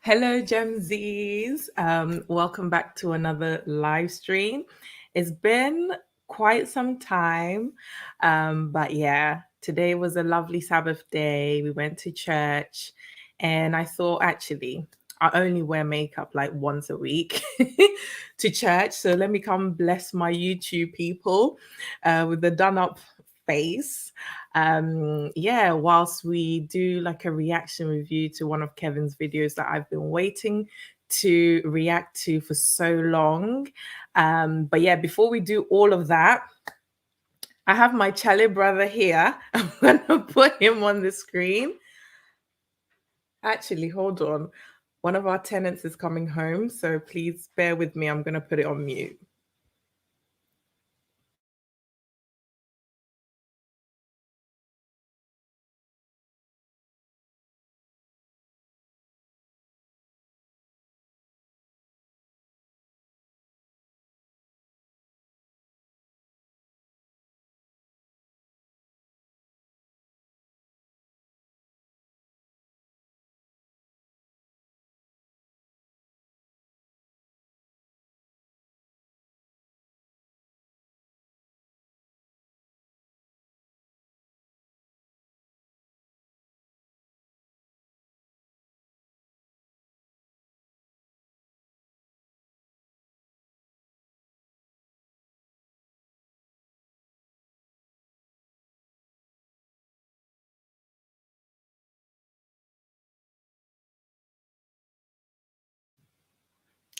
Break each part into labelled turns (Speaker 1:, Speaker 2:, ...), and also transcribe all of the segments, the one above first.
Speaker 1: Hello, Gem Z's. Welcome back to another live stream. It's been quite some time, but yeah, today was a lovely Sabbath day. We went to church, and I thought actually I only wear makeup like once a week to church, so let me come bless my YouTube people with the done up face. Yeah, whilst we do like a reaction review to one of Kevin's videos that I've been waiting to react to for so long. But yeah, before we do all of that, I have my Chale brother here. I'm gonna put him on the screen. Actually, hold on. One of our tenants is coming home, so please bear with me. I'm gonna put it on mute.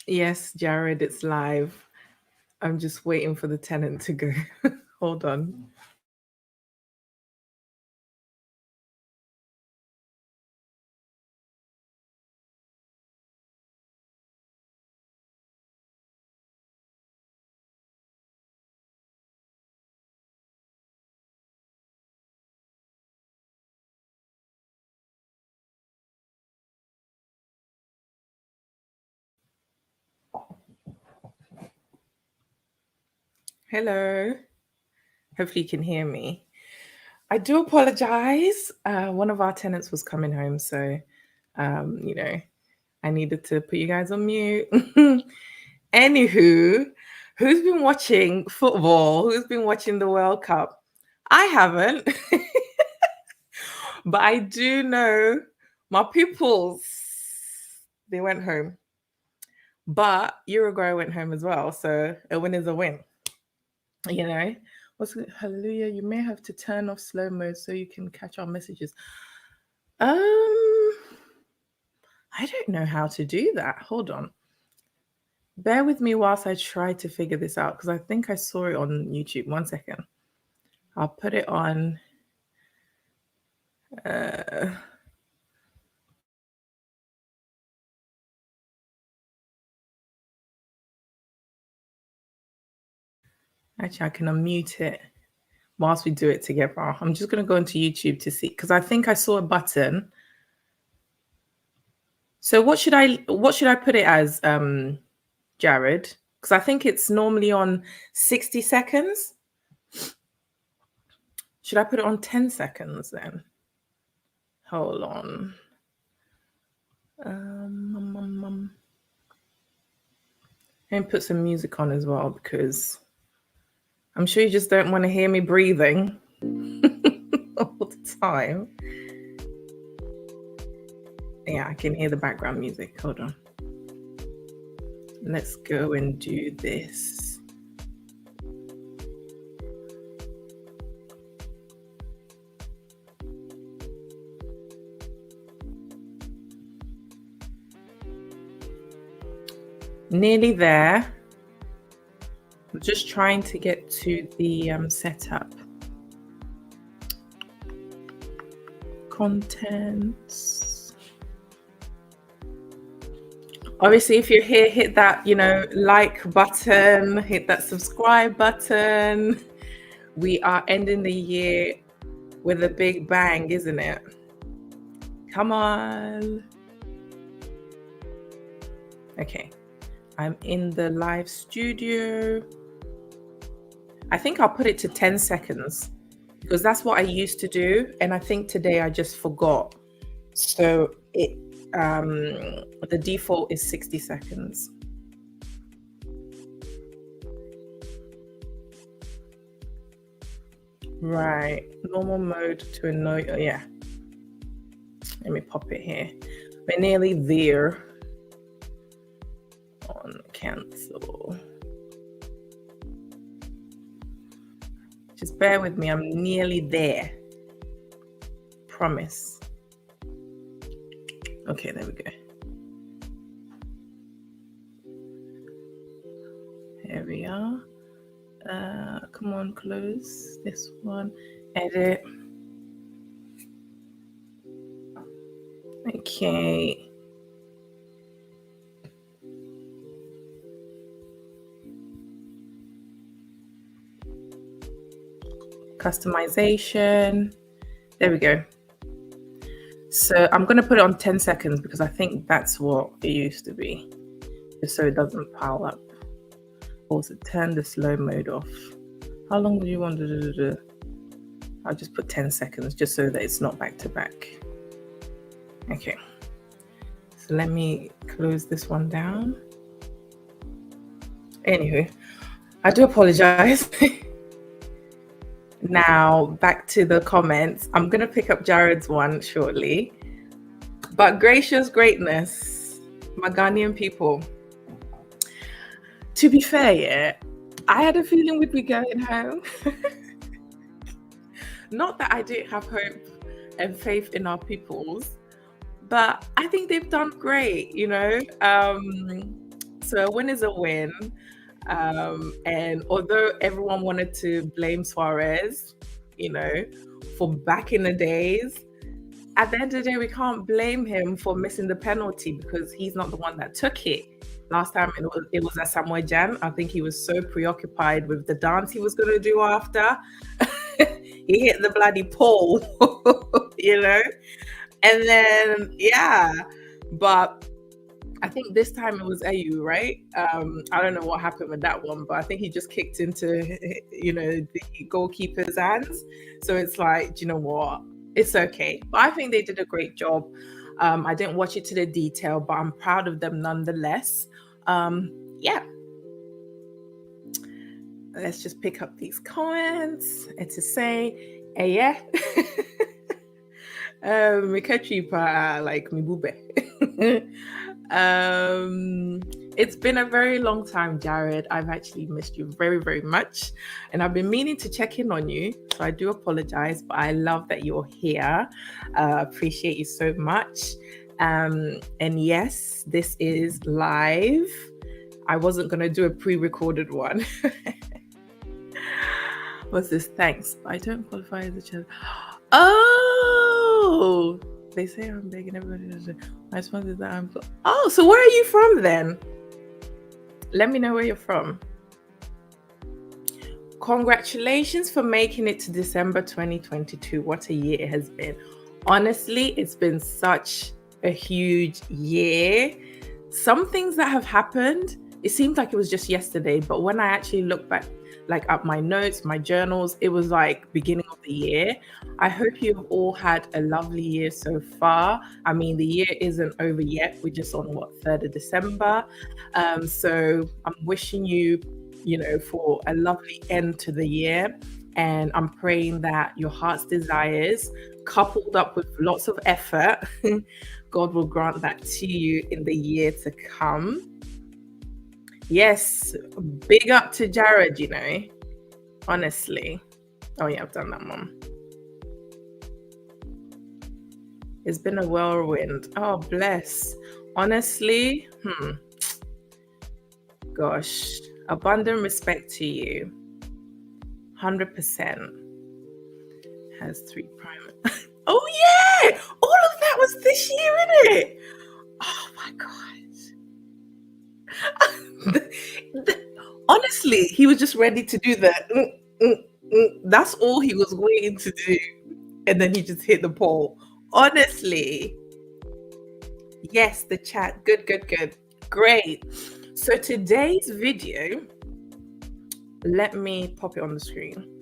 Speaker 1: Yes, Jared, it's live. I'm just waiting for the tenant to go. Hold on. Hello. Hopefully you can hear me. I do apologize. One of our tenants was coming home, so I needed to put you guys on mute. Anywho, who's been watching football? Who's been watching the World Cup? I haven't, but I do know my pupils. They went home, but Uruguay went home as well. So a win is a win. You know, hallelujah? You may have to turn off slow mode so you can catch our messages. I don't know how to do that. Hold on. Bear with me whilst I try to figure this out because I think I saw it on YouTube. 1 second. I'll put it on. Actually, I can unmute it whilst we do it together. I'm just going to go into YouTube to see because I think I saw a button. So what should I put it as, Jared? Because I think it's normally on 60 seconds. Should I put it on 10 seconds then? Hold on. And put some music on as well because I'm sure you just don't want to hear me breathing all the time. Yeah, I can hear the background music. Hold on. Let's go and do this. Nearly there. I'm just trying to get to the setup. Contents. Obviously, if you're here, hit that, like button, hit that subscribe button. We are ending the year with a big bang, isn't it? Come on. Okay. I'm in the live studio. I think I'll put it to 10 seconds because that's what I used to do. And I think today I just forgot. So the default is 60 seconds. Right. Normal mode to annoy. Oh, yeah. Let me pop it here. We're nearly there. On cancel. Just bear with me. I'm nearly there. Promise. Okay, there we go. Here we are. Come on, close this one. Edit. Okay. Customization. There we go. So I'm going to put it on 10 seconds because I think that's what it used to be, just so it doesn't pile up. Also, turn the slow mode off. How long do you want to do? I'll just put 10 seconds just so that it's not back to back. Okay. So let me close this one down. Anywho, I do apologize. Now, back to the comments. I'm going to pick up Jared's one shortly. But gracious greatness, my Ghanaian people. To be fair, yeah, I had a feeling we'd be going home. Not that I didn't have hope and faith in our peoples, but I think they've done great, So a win is a win. And although everyone wanted to blame Suarez, for back in the days, at the end of the day, we can't blame him for missing the penalty because he's not the one that took it. Last time it was at Samuel Jan. I think he was so preoccupied with the dance he was going to do after. He hit the bloody pole, And then, yeah. But I think this time it was AU, right? I don't know what happened with that one, but I think he just kicked into, the goalkeeper's hands. So it's like, do you know what? It's okay. But I think they did a great job. I didn't watch it to the detail, but I'm proud of them nonetheless. Yeah. Let's just pick up these comments and to say, yeah. Like mi bube. It's been a very long time, Jared. I've actually missed you very, very much. And I've been meaning to check in on you. So I do apologize, but I love that you're here. Appreciate you so much. And yes, this is live. I wasn't going to do a pre-recorded one. What's this? Thanks. I don't qualify as a child. Oh! They say I'm big and everybody does it. My response is that I'm... Oh, so where are you from then? Let me know where you're from. Congratulations for making it to December 2022. What a year it has been. Honestly, it's been such a huge year. Some things that have happened, it seemed like it was just yesterday, but when I actually look back, like at my notes, my journals, it was like beginning of the year. I hope you've all had a lovely year so far. I mean, the year isn't over yet. We're just on 3rd of December. So I'm wishing you, for a lovely end to the year. And I'm praying that your heart's desires, coupled up with lots of effort, God will grant that to you in the year to come. Yes, big up to Jared, honestly. Oh yeah, I've done that one. It's been a whirlwind. Oh, bless. Honestly, gosh, abundant respect to you. 100%. Has 3 prime. Oh yeah! All of that was this year, innit? Oh my God. Honestly, he was just ready to do that. That's all he was waiting to do. And then he just hit the poll. Honestly. Yes, the chat. Good, good, good. Great. So today's video, let me pop it on the screen,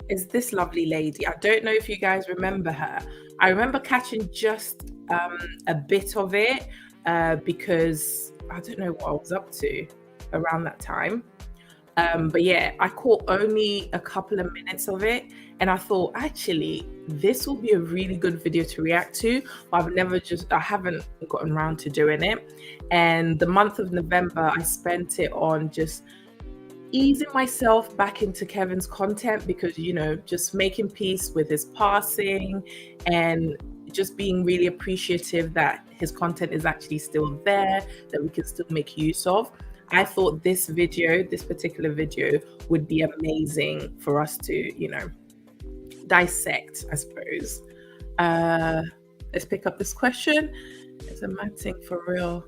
Speaker 1: is this lovely lady. I don't know if you guys remember her. I remember catching just a bit of it because I don't know what I was up to around that time. But yeah, I caught only a couple of minutes of it, and I thought, actually, this will be a really good video to react to. But I haven't gotten around to doing it. And the month of November, I spent it on just easing myself back into Kevin's content because, you know, just making peace with his passing and just being really appreciative that his content is actually still there, that we can still make use of. I thought this particular video would be amazing for us to, you know, dissect, I suppose. Let's pick up this question. Is a mad thing for real?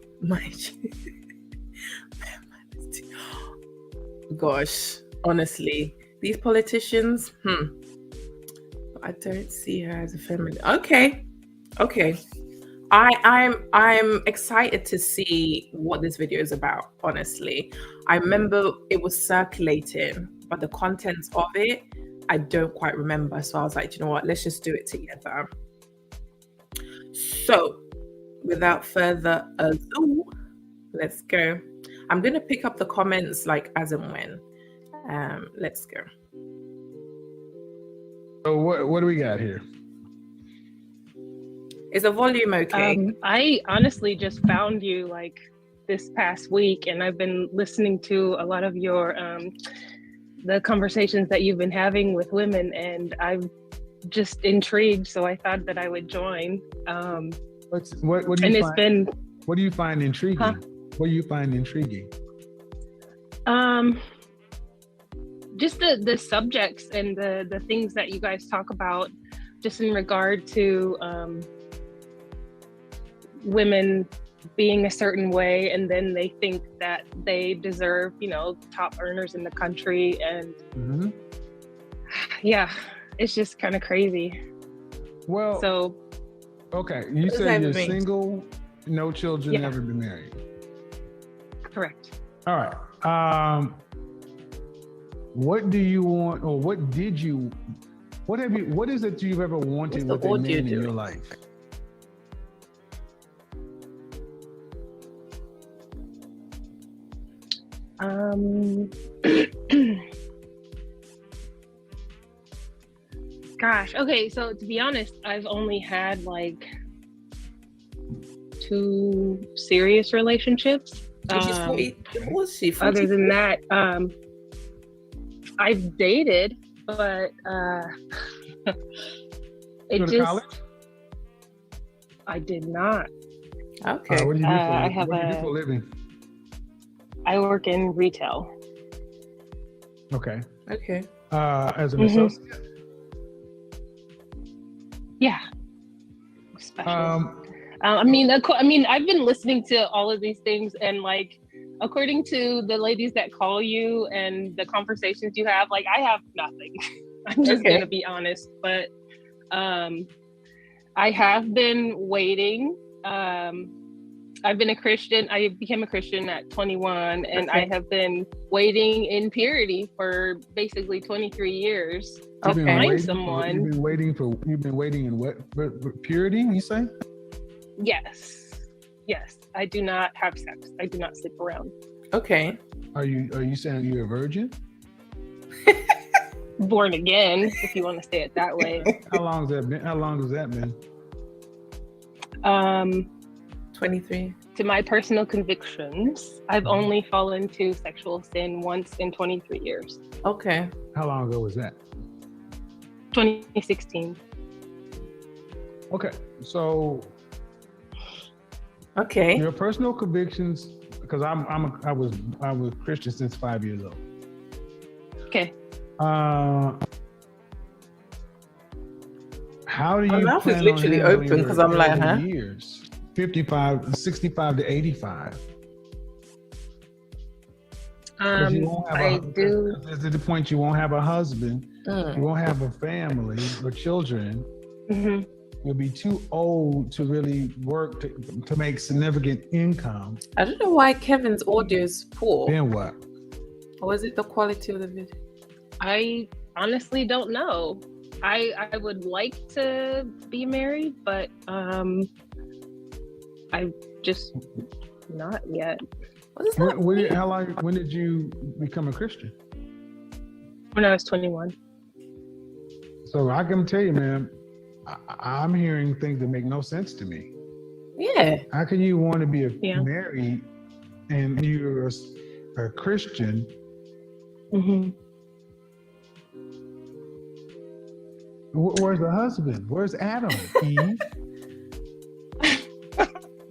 Speaker 1: Gosh, honestly, these politicians, I don't see her as a feminist. Okay. I'm excited to see what this video is about, honestly. I remember it was circulating, but the contents of it, I don't quite remember. So I was like, you know what, let's just do it together. So without further ado, let's go. I'm going to pick up the comments like as and when. Let's go.
Speaker 2: So what do we got here?
Speaker 1: Is the volume okay?
Speaker 3: I honestly just found you like this past week, and I've been listening to a lot of your the conversations that you've been having with women, and I'm just intrigued. So I thought that I would join.
Speaker 2: What do you find? What do you find intriguing?
Speaker 3: Huh?
Speaker 2: What do you find intriguing?
Speaker 3: Just the subjects and the things that you guys talk about, just in regard to women being a certain way, and then they think that they deserve, you know, top earners in the country, and yeah, it's just kind of crazy.
Speaker 2: Well,
Speaker 3: so
Speaker 2: okay, you said you're single, no children, never been married.
Speaker 3: Correct.
Speaker 2: All right. What do you want, or what is it you've ever wanted with a man in your life?
Speaker 3: Gosh, okay, so to be honest, I've only had like 2 serious relationships.
Speaker 1: Was she 40?
Speaker 3: Other than that, I've dated, but it just
Speaker 2: college?
Speaker 3: I did not.
Speaker 1: Okay.
Speaker 2: What do you do for a living?
Speaker 3: I work in retail.
Speaker 2: Okay. As an associate?
Speaker 3: Yeah. Special. I mean, I've been listening to all of these things, and like, according to the ladies that call you and the conversations you have, like, I have nothing. I'm just gonna be honest, but I have been waiting. I've been a Christian. I became a Christian at 21, and I have been waiting in purity for basically 23 years to find someone.
Speaker 2: You've been waiting in what? Purity, you say?
Speaker 3: Yes. I do not have sex. I do not sleep around.
Speaker 1: Okay.
Speaker 2: Are you saying you're a virgin?
Speaker 3: Born again, if you want to say it that way.
Speaker 2: How long has that been?
Speaker 1: 23.
Speaker 3: To my personal convictions, I've only fallen to sexual sin once in 23 years.
Speaker 1: Okay.
Speaker 2: How long ago was that?
Speaker 3: 2016.
Speaker 2: Okay, so.
Speaker 1: Okay.
Speaker 2: Your personal convictions, because I was Christian since 5 years old.
Speaker 3: Okay.
Speaker 2: How do you?
Speaker 1: My mouth is literally open because I'm like, huh?
Speaker 2: Years, 65 to 85. Because you won't have
Speaker 3: I do.
Speaker 2: Because at the point you won't have a husband, you won't have a family or children.
Speaker 3: Mm-hmm.
Speaker 2: You'll be too old to really work to make significant income.
Speaker 1: I don't know why Kevin's audio is poor.
Speaker 2: Then what?
Speaker 1: Or is it the quality of the video?
Speaker 3: I honestly don't know. I would like to be married, but I just not yet.
Speaker 2: When did you become a Christian?
Speaker 3: When I was 21.
Speaker 2: So I can tell you, man, I'm hearing things that make no sense to me.
Speaker 1: Yeah.
Speaker 2: How can you want to be married and you're a Christian?
Speaker 3: Mm-hmm.
Speaker 2: Where's the husband? Where's Adam? Eve?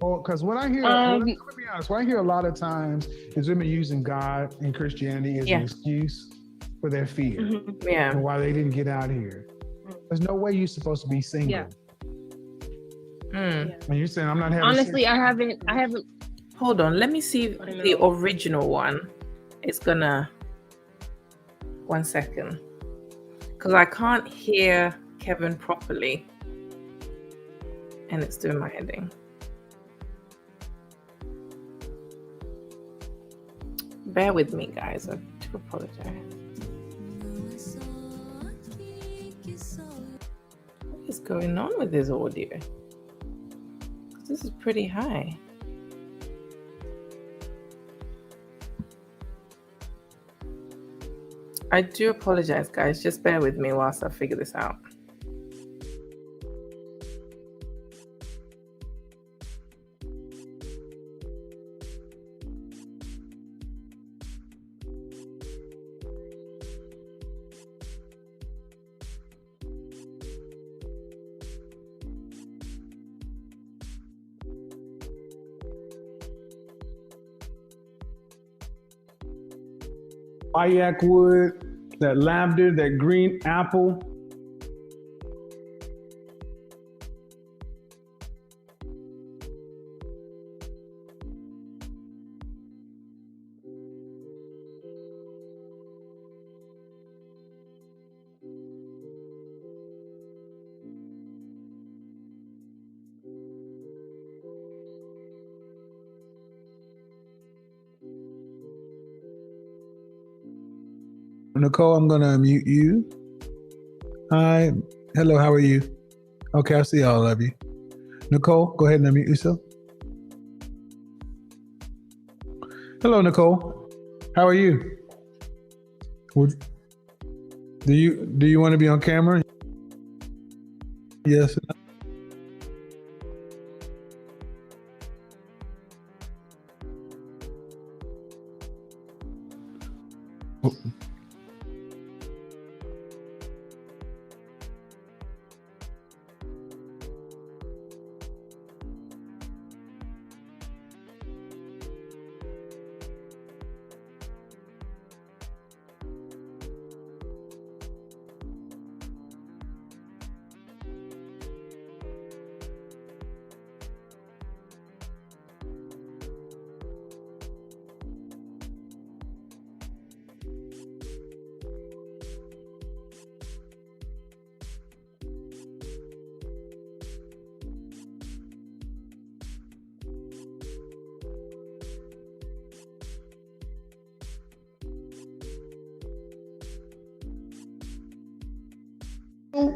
Speaker 2: Well, because what I hear, let me be honest, what I hear a lot of times is women using God and Christianity as an excuse for their fear.
Speaker 3: Mm-hmm.
Speaker 1: Yeah.
Speaker 2: And why they didn't get out here. There's no way you're supposed to be single.
Speaker 3: Yeah.
Speaker 2: And you're saying I'm not having
Speaker 3: honestly
Speaker 2: sex.
Speaker 3: I haven't
Speaker 1: Hold on, let me see the original one. It's gonna 1 second. Because I can't hear Kevin properly. And it's doing my heading. Bear with me, guys. I do apologize. What is going on with this audio? This is pretty high. I do apologize, guys. Just bear with me whilst I figure this out.
Speaker 2: Yak wood, that lavender, that green apple. Nicole, I'm going to unmute you. Hi. Hello, how are you? Okay, I see all of you. Nicole, go ahead and unmute yourself. Hello, Nicole. How are you? Do you want to be on camera? Yes.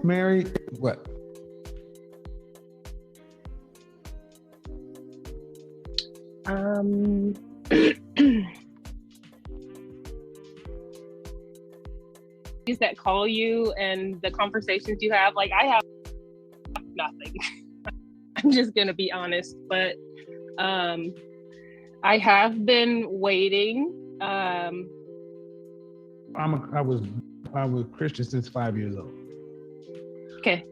Speaker 2: Mary, what?
Speaker 3: That call you and the conversations you have, like I have nothing. I'm just gonna be honest, but I have been waiting.
Speaker 2: I was Christian since 5 years old.
Speaker 3: Okay.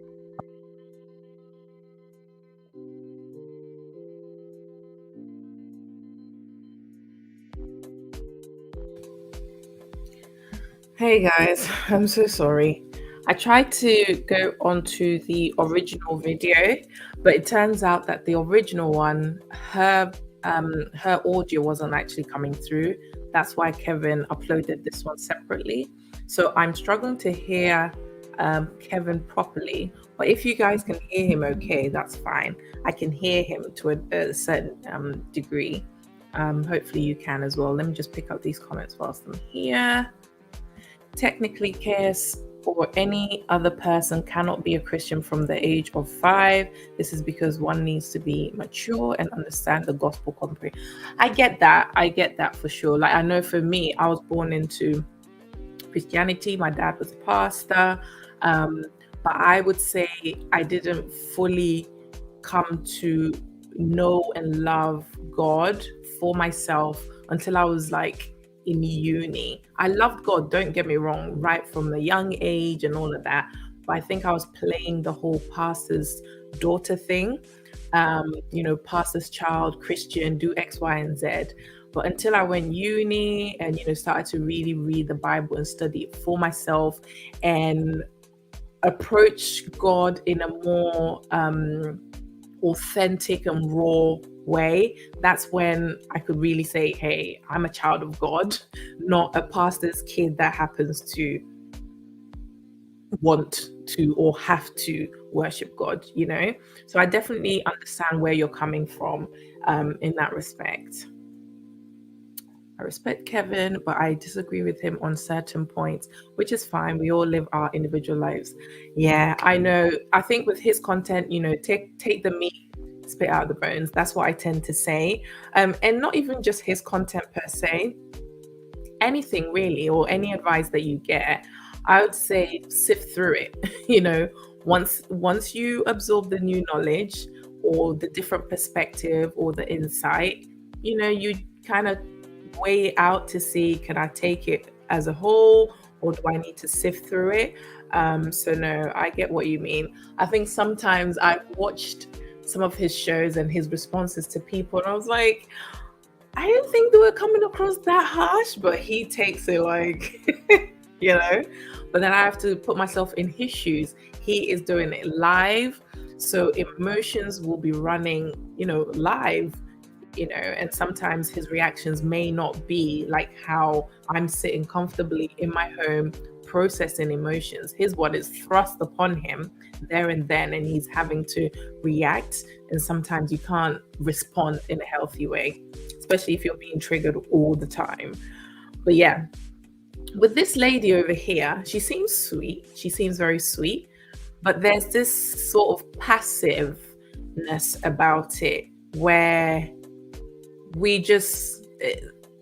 Speaker 1: Hey guys, I'm so sorry. I tried to go onto the original video, but it turns out that the original one, her audio wasn't actually coming through That's why Kevin uploaded this one separately. So I'm struggling to hear Kevin properly. But if you guys can hear him okay, that's fine. I can hear him to a certain degree. Hopefully you can as well. Let me just pick up these comments whilst I'm here. Technically, Chaos or any other person cannot be a Christian from the age of 5. This is because one needs to be mature and understand the gospel completely. I get that for sure. Like, I know for me, I was born into Christianity. My dad was a pastor. But I would say I didn't fully come to know and love God for myself until I was like in uni. I loved God, don't get me wrong, right from a young age and all of that. But I think I was playing the whole pastor's daughter thing. Pastor's child, Christian, do X, Y, and Z. But until I went uni and started to really read the Bible and study it for myself and approach God in a more authentic and raw way, that's when I could really say, hey, I'm a child of God, not a pastor's kid that happens to want to or have to worship God, So I definitely understand where you're coming from in that respect. I respect Kevin, but I disagree with him on certain points, which is fine. We all live our individual lives. Yeah, I know. I think with his content, take the meat, spit out the bones. That's what I tend to say. And not even just his content per se, anything really, or any advice that you get, I would say sift through it. Once you absorb the new knowledge or the different perspective or the insight, you kind of weigh it out to see, can I take it as a whole or do I need to sift through it? So no, I get what you mean. I think sometimes I've watched some of his shows and his responses to people and I was like, I didn't think they were coming across that harsh, but he takes it like, but then I have to put myself in his shoes. He is doing it live. So emotions will be running, live, and sometimes his reactions may not be like how I'm sitting comfortably in my home processing emotions. His one is thrust upon him there and then, and he's having to react. And sometimes you can't respond in a healthy way, especially if you're being triggered all the time. But yeah, with this lady over here, she seems sweet. She seems very sweet, but there's this sort of passiveness about it where we just,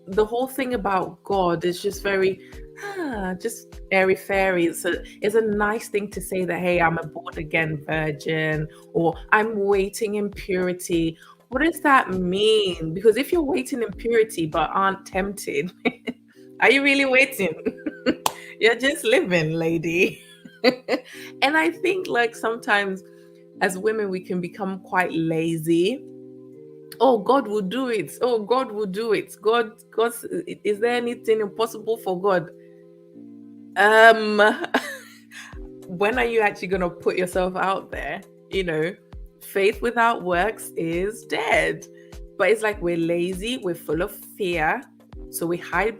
Speaker 1: the whole thing about God is just very, just airy fairy. It's a nice thing to say that, hey, I'm a born again virgin, or I'm waiting in purity. What does that mean? Because if you're waiting in purity but aren't tempted, are you really waiting? You're just living, lady. And I think like sometimes as women, we can become quite lazy. Oh, God will do it. Oh, God will do it. God, is there anything impossible for God? When are you actually going to put yourself out there? Faith without works is dead. But it's like we're lazy, we're full of fear, so we hide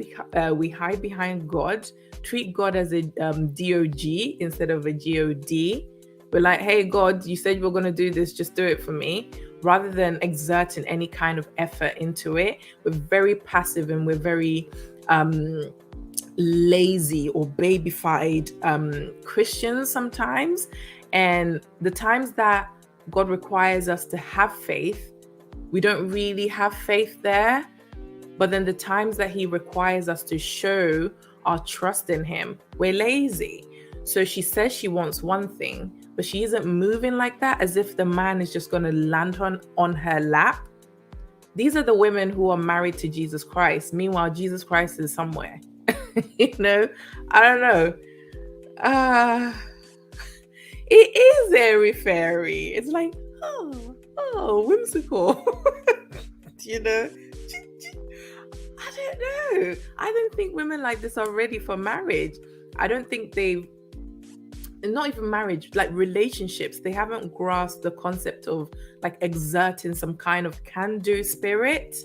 Speaker 1: behind God, treat God as a DOG instead of a God. We're like, hey, God, you said you were going to do this, just do it for me. Rather than exerting any kind of effort into it, we're very passive and we're very lazy or babyfied Christians sometimes. And the times that God requires us to have faith, we don't really have faith there. But then the times that he requires us to show our trust in him, we're lazy. So she says she wants one thing, but she isn't moving like that, as if the man is just going to land on her lap. These are the women who are married to Jesus Christ. Meanwhile, Jesus Christ is somewhere. I don't know. It is airy fairy. It's like, oh, whimsical. I don't know. I don't think women like this are ready for marriage. I don't think they've, not even marriage, like relationships, they haven't grasped the concept of like exerting some kind of can-do spirit.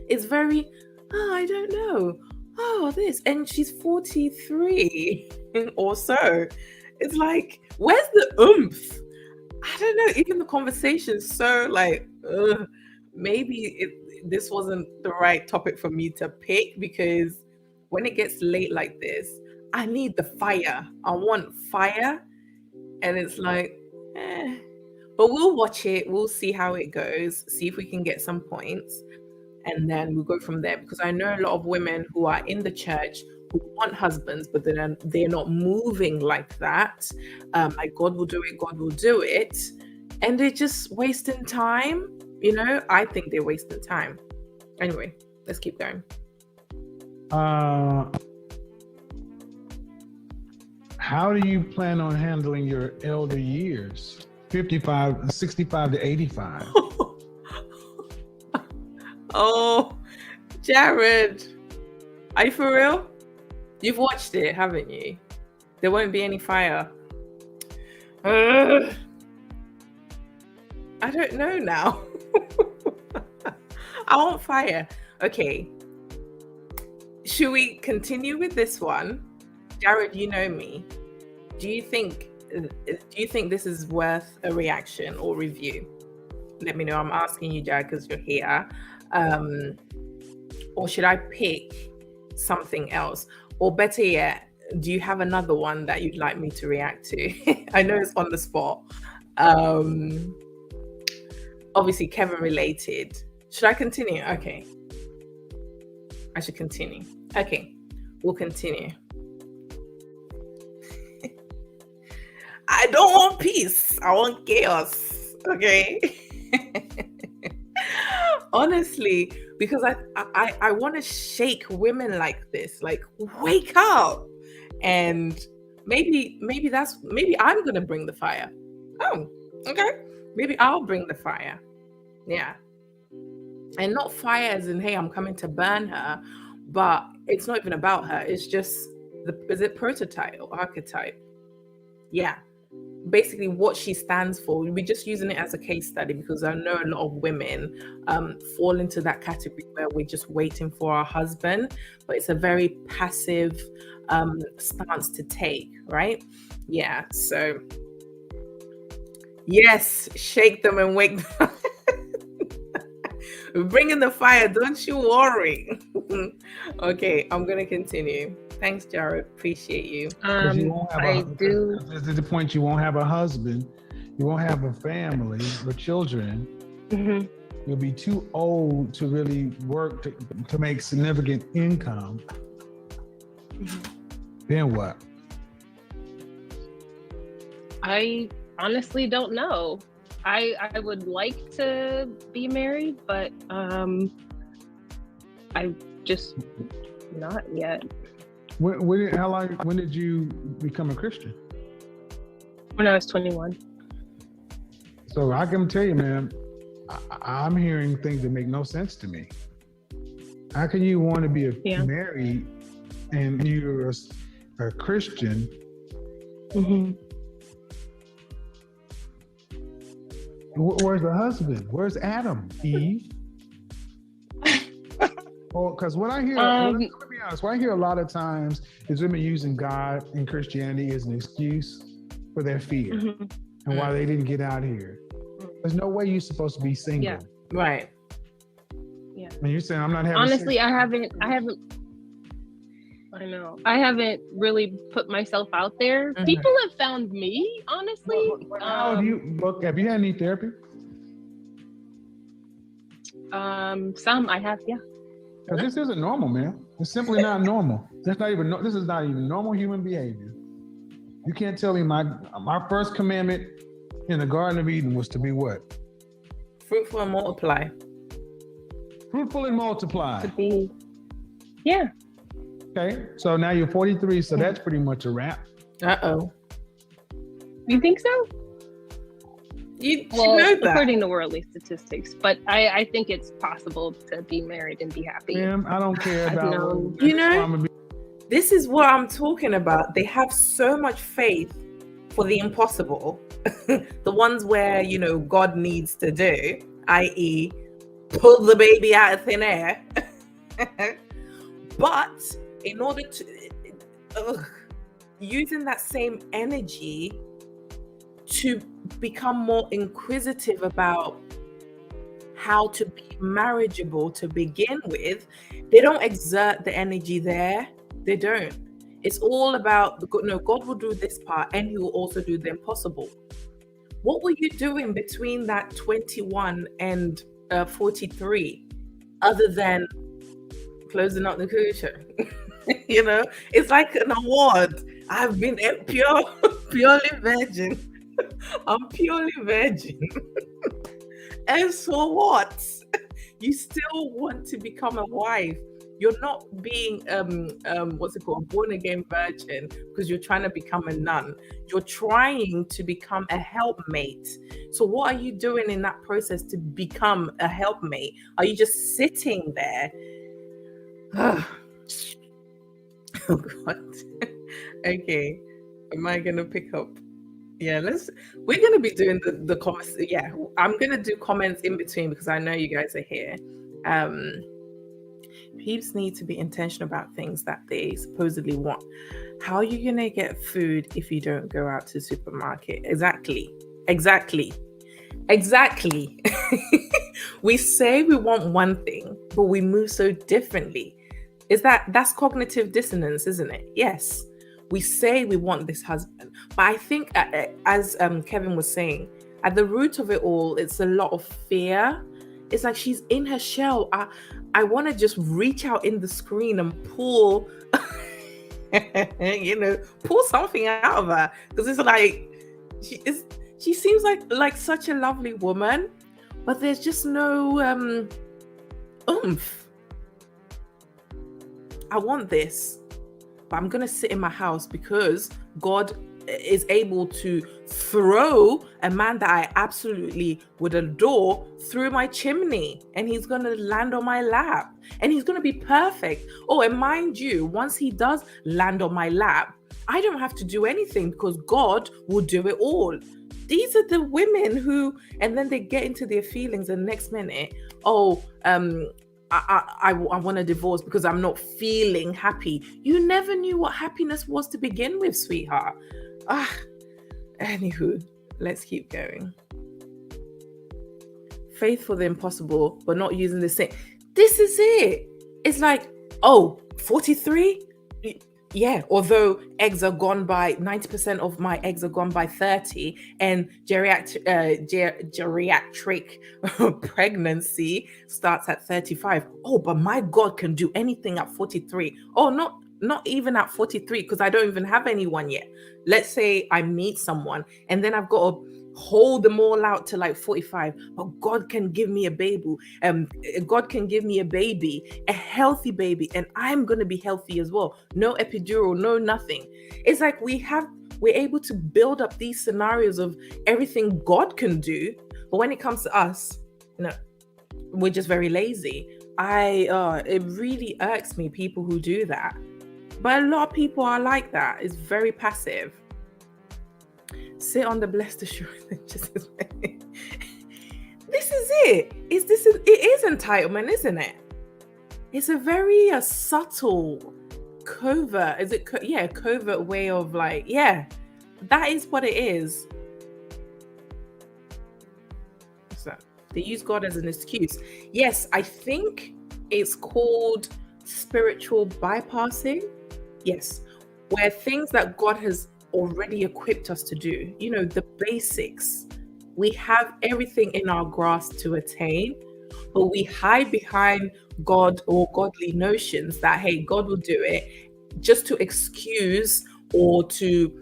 Speaker 1: It's very, I don't know. oh, this, and she's 43 or so. It's like, where's the oomph? I don't know. Even the conversation's so like, maybe this wasn't the right topic for me to pick, because when it gets late like this, I need the fire. I want fire, and it's like, eh. But we'll watch it. We'll see how it goes. See if we can get some points, and then we'll go from there. Because I know a lot of women who are in the church who want husbands, but then they're not moving like that. Like, God will do it. God will do it, and they're just wasting time. You know, I think they're wasting time. Anyway, let's keep going.
Speaker 2: How do you plan on handling your elder years? 65 to 85.
Speaker 1: Oh, Jared, are you for real? You've watched it, haven't you? There won't be any fire. I don't know now. I want fire. Okay. Should we continue with this one? Jared, you know me. Do you think this is worth a reaction or review? Let me know. I'm asking you, Jared, because you're here. Or should I pick something else? Or better yet, do you have another one that you'd like me to react to? I know it's on the spot. Obviously, Kevin related. Should I continue? Okay. I should continue. Okay, we'll continue. I don't want peace. I want chaos. Okay. Honestly, because I want to shake women like this. Like, wake up. And maybe I'm gonna bring the fire. Oh, okay. Maybe I'll bring the fire. Yeah. And not fire as in, hey, I'm coming to burn her, but it's not even about her. It's just is it prototype or archetype? Yeah. Basically what she stands for. We're just using it as a case study because I know a lot of women fall into that category where we're just waiting for our husband, but it's a very passive stance to take, right? Yeah. So yes, shake them and wake them. We're bringing the fire, don't you worry. Okay, I'm gonna continue. Thanks, Jared. Appreciate you.
Speaker 2: You won't have This is the point. You won't have a husband. You won't have a family or children.
Speaker 3: Mm-hmm.
Speaker 2: You'll be too old to really work to make significant income. Mm-hmm. Then what?
Speaker 3: I honestly don't know. I would like to be married, but I just not yet.
Speaker 2: When did you become a Christian?
Speaker 3: When I was 21.
Speaker 2: So I can tell you, man, I'm hearing things that make no sense to me. How can you want to be married and you're a Christian?
Speaker 3: Mm-hmm.
Speaker 2: Where's the husband? Where's Adam, Eve? Well, because what I hear, let me be honest, what I hear a lot of times is women using God and Christianity as an excuse for their fear and why they didn't get out here. There's no way you're supposed to be single.
Speaker 3: Yeah.
Speaker 1: Right.
Speaker 3: Yeah.
Speaker 2: And you're saying I'm not having
Speaker 3: honestly,
Speaker 2: sex.
Speaker 3: I know. I haven't really put myself out there. Mm-hmm. People have found me, honestly.
Speaker 2: How have you had any therapy?
Speaker 3: Some I have, yeah.
Speaker 2: This isn't normal, man. It's simply not normal. This is not even normal human behavior. You can't tell me my first commandment in the Garden of Eden was to be what?
Speaker 1: Fruitful and multiply.
Speaker 2: Fruitful and multiply.
Speaker 3: To be, yeah.
Speaker 2: Okay, so now you're 43, so that's pretty much a wrap.
Speaker 1: Uh-oh.
Speaker 3: You think so?
Speaker 1: You know that.
Speaker 3: According to worldly statistics, but I think it's possible to be married and be happy.
Speaker 2: Ma'am, I don't care about
Speaker 1: this is what I'm talking about. They have so much faith for the impossible. The ones where, God needs to do, i.e. pull the baby out of thin air. But in order to using that same energy to become more inquisitive about how to be marriageable to begin with, they don't exert the energy there. They don't. It's all about, no, God will do this part and he will also do the impossible. What were you doing between that 21 and 43 other than closing up the cushion? You know, it's like an award. I've been purely virgin. I'm purely virgin. And so what? You still want to become a wife. You're not being what's it called, born again virgin, because you're trying to become a nun. You're trying to become a helpmate. So what are you doing in that process to become a helpmate? Are you just sitting there? Oh God. Okay. Am I gonna pick up? Yeah, we're gonna be doing the comments. Yeah, I'm gonna do comments in between because I know you guys are here. Peeps need to be intentional about things that they supposedly want. How are you gonna get food if you don't go out to the supermarket? Exactly. We say we want one thing, but we move so differently. That's cognitive dissonance, isn't it? Yes. We say we want this husband, but I think, as Kevin was saying, at the root of it all, it's a lot of fear. It's like she's in her shell. I want to just reach out in the screen and pull, pull something out of her, because it's like she seems like such a lovely woman, but there's just no oomph. I want this, but I'm gonna sit in my house because God is able to throw a man that I absolutely would adore through my chimney, and he's gonna land on my lap, and he's gonna be perfect. Oh, and mind you, once he does land on my lap, I don't have to do anything because God will do it all. These are the women who, and then they get into their feelings, and next minute, I want a divorce because I'm not feeling happy. You never knew what happiness was to begin with, sweetheart. Anywho, let's keep going. Faith for the impossible, but not using the same. This is it. It's like, 43? Yeah, although eggs are gone by 90% of my eggs are gone by 30, and geriatric pregnancy starts at 35. Oh, but my God can do anything at 43. Oh, not even at 43, because I don't even have anyone yet. Let's say I meet someone and then I've got to hold them all out to like 45, but God can give me a baby. God can give me a baby, a healthy baby, and I'm going to be healthy as well. No epidural, no nothing. It's like we're able to build up these scenarios of everything God can do, but when it comes to us, no, we're just very lazy. It really irks me, people who do that. But a lot of people are like that. It's very passive. Sit on the blessed assurance. This is it. It is entitlement, isn't it? It's a very subtle, covert. Is it? Covert way of like, yeah, that is what it is. So they use God as an excuse. Yes, I think it's called spiritual bypassing. Yes, where things that God has already equipped us to do, the basics, we have everything in our grasp to attain, but we hide behind God or godly notions that, hey, God will do it, just to excuse or to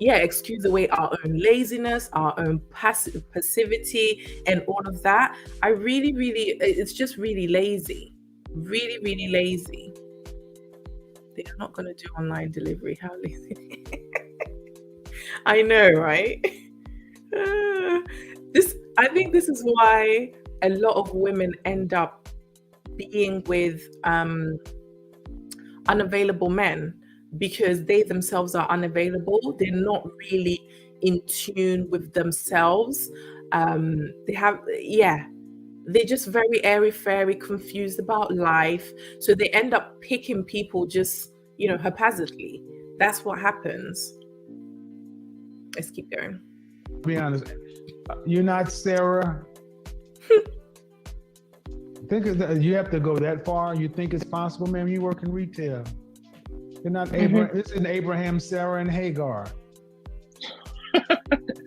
Speaker 1: excuse away our own laziness, our own passivity, and all of that. It's just really lazy, really lazy. They are not going to do online delivery. How lazy. I know, right? I think this is why a lot of women end up being with unavailable men, because they themselves are unavailable. They're not really in tune with themselves. They're just very airy-fairy, confused about life. So they end up picking people just, haphazardly. That's what happens. Let's keep going.
Speaker 2: Be honest, you're not Sarah. Think you have to go that far. You think it's possible, man? You work in retail. You're not Abraham. It's in Abraham, Sarah, and Hagar.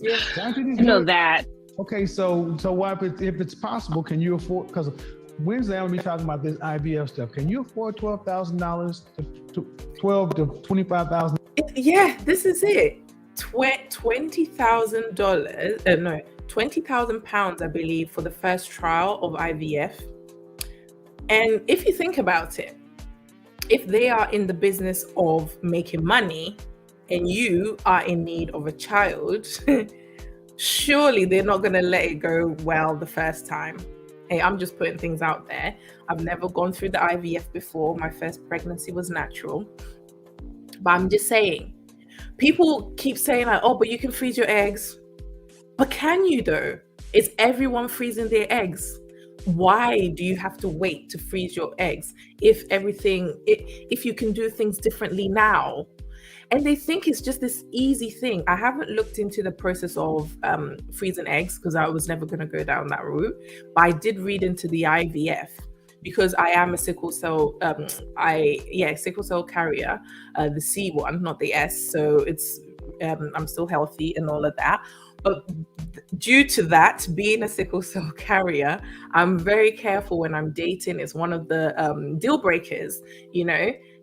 Speaker 3: Yeah, I know that.
Speaker 2: Okay, so what if it's possible? Can you afford? Because Wednesday I'm gonna be talking about this IVF stuff. Can you afford $12,000 to $25,000?
Speaker 1: Yeah, this is it. $20,000. No, £20,000, I believe, for the first trial of IVF. And if you think about it, if they are in the business of making money and you are in need of a child, surely they're not going to let it go well the first time. Hey, I'm just putting things out there. I've never gone through the IVF before. My first pregnancy was natural. But I'm just saying, people keep saying like, oh, but you can freeze your eggs. But can you though? Is everyone freezing their eggs? Why do you have to wait to freeze your eggs if you can do things differently now? And they think it's just this easy thing. I haven't looked into the process of freezing eggs because I was never going to go down that route. But I did read into the IVF because I am a sickle cell carrier, the C one, not the S. So it's I'm still healthy and all of that. But due to that, being a sickle cell carrier, I'm very careful when I'm dating. It's one of the deal breakers,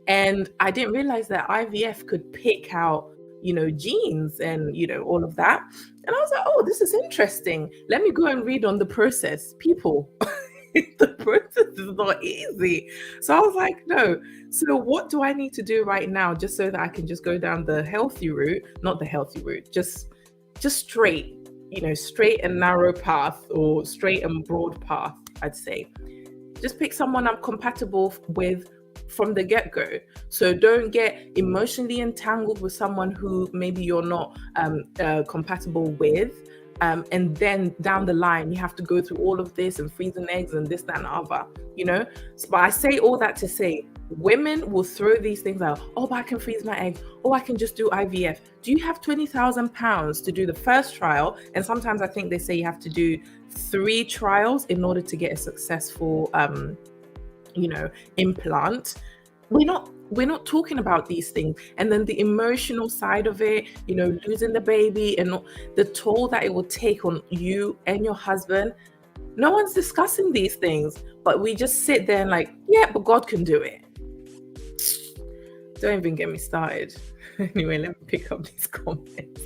Speaker 1: And I didn't realize that IVF could pick out, genes and, all of that. And I was like, oh, this is interesting. Let me go and read on the process. People, the process is not easy. So I was like, no. So what do I need to do right now just so that I can just go down the healthy route, not the healthy route, just straight, straight and narrow path, or straight and broad path, I'd say. Just pick someone I'm compatible with from the get-go. So don't get emotionally entangled with someone who maybe you're not compatible with. And then down the line, you have to go through all of this and freezing eggs and this, that, and the other, So, but I say all that to say, women will throw these things out. Oh, but I can freeze my eggs. Oh, I can just do IVF. Do you have £20,000 to do the first trial? And sometimes I think they say you have to do 3 trials in order to get a successful, implant. We're not talking about these things. And then the emotional side of it, losing the baby and the toll that it will take on you and your husband. No one's discussing these things, but we just sit there and like, yeah, but God can do it. Don't even get me started. Anyway, let me pick up these comments.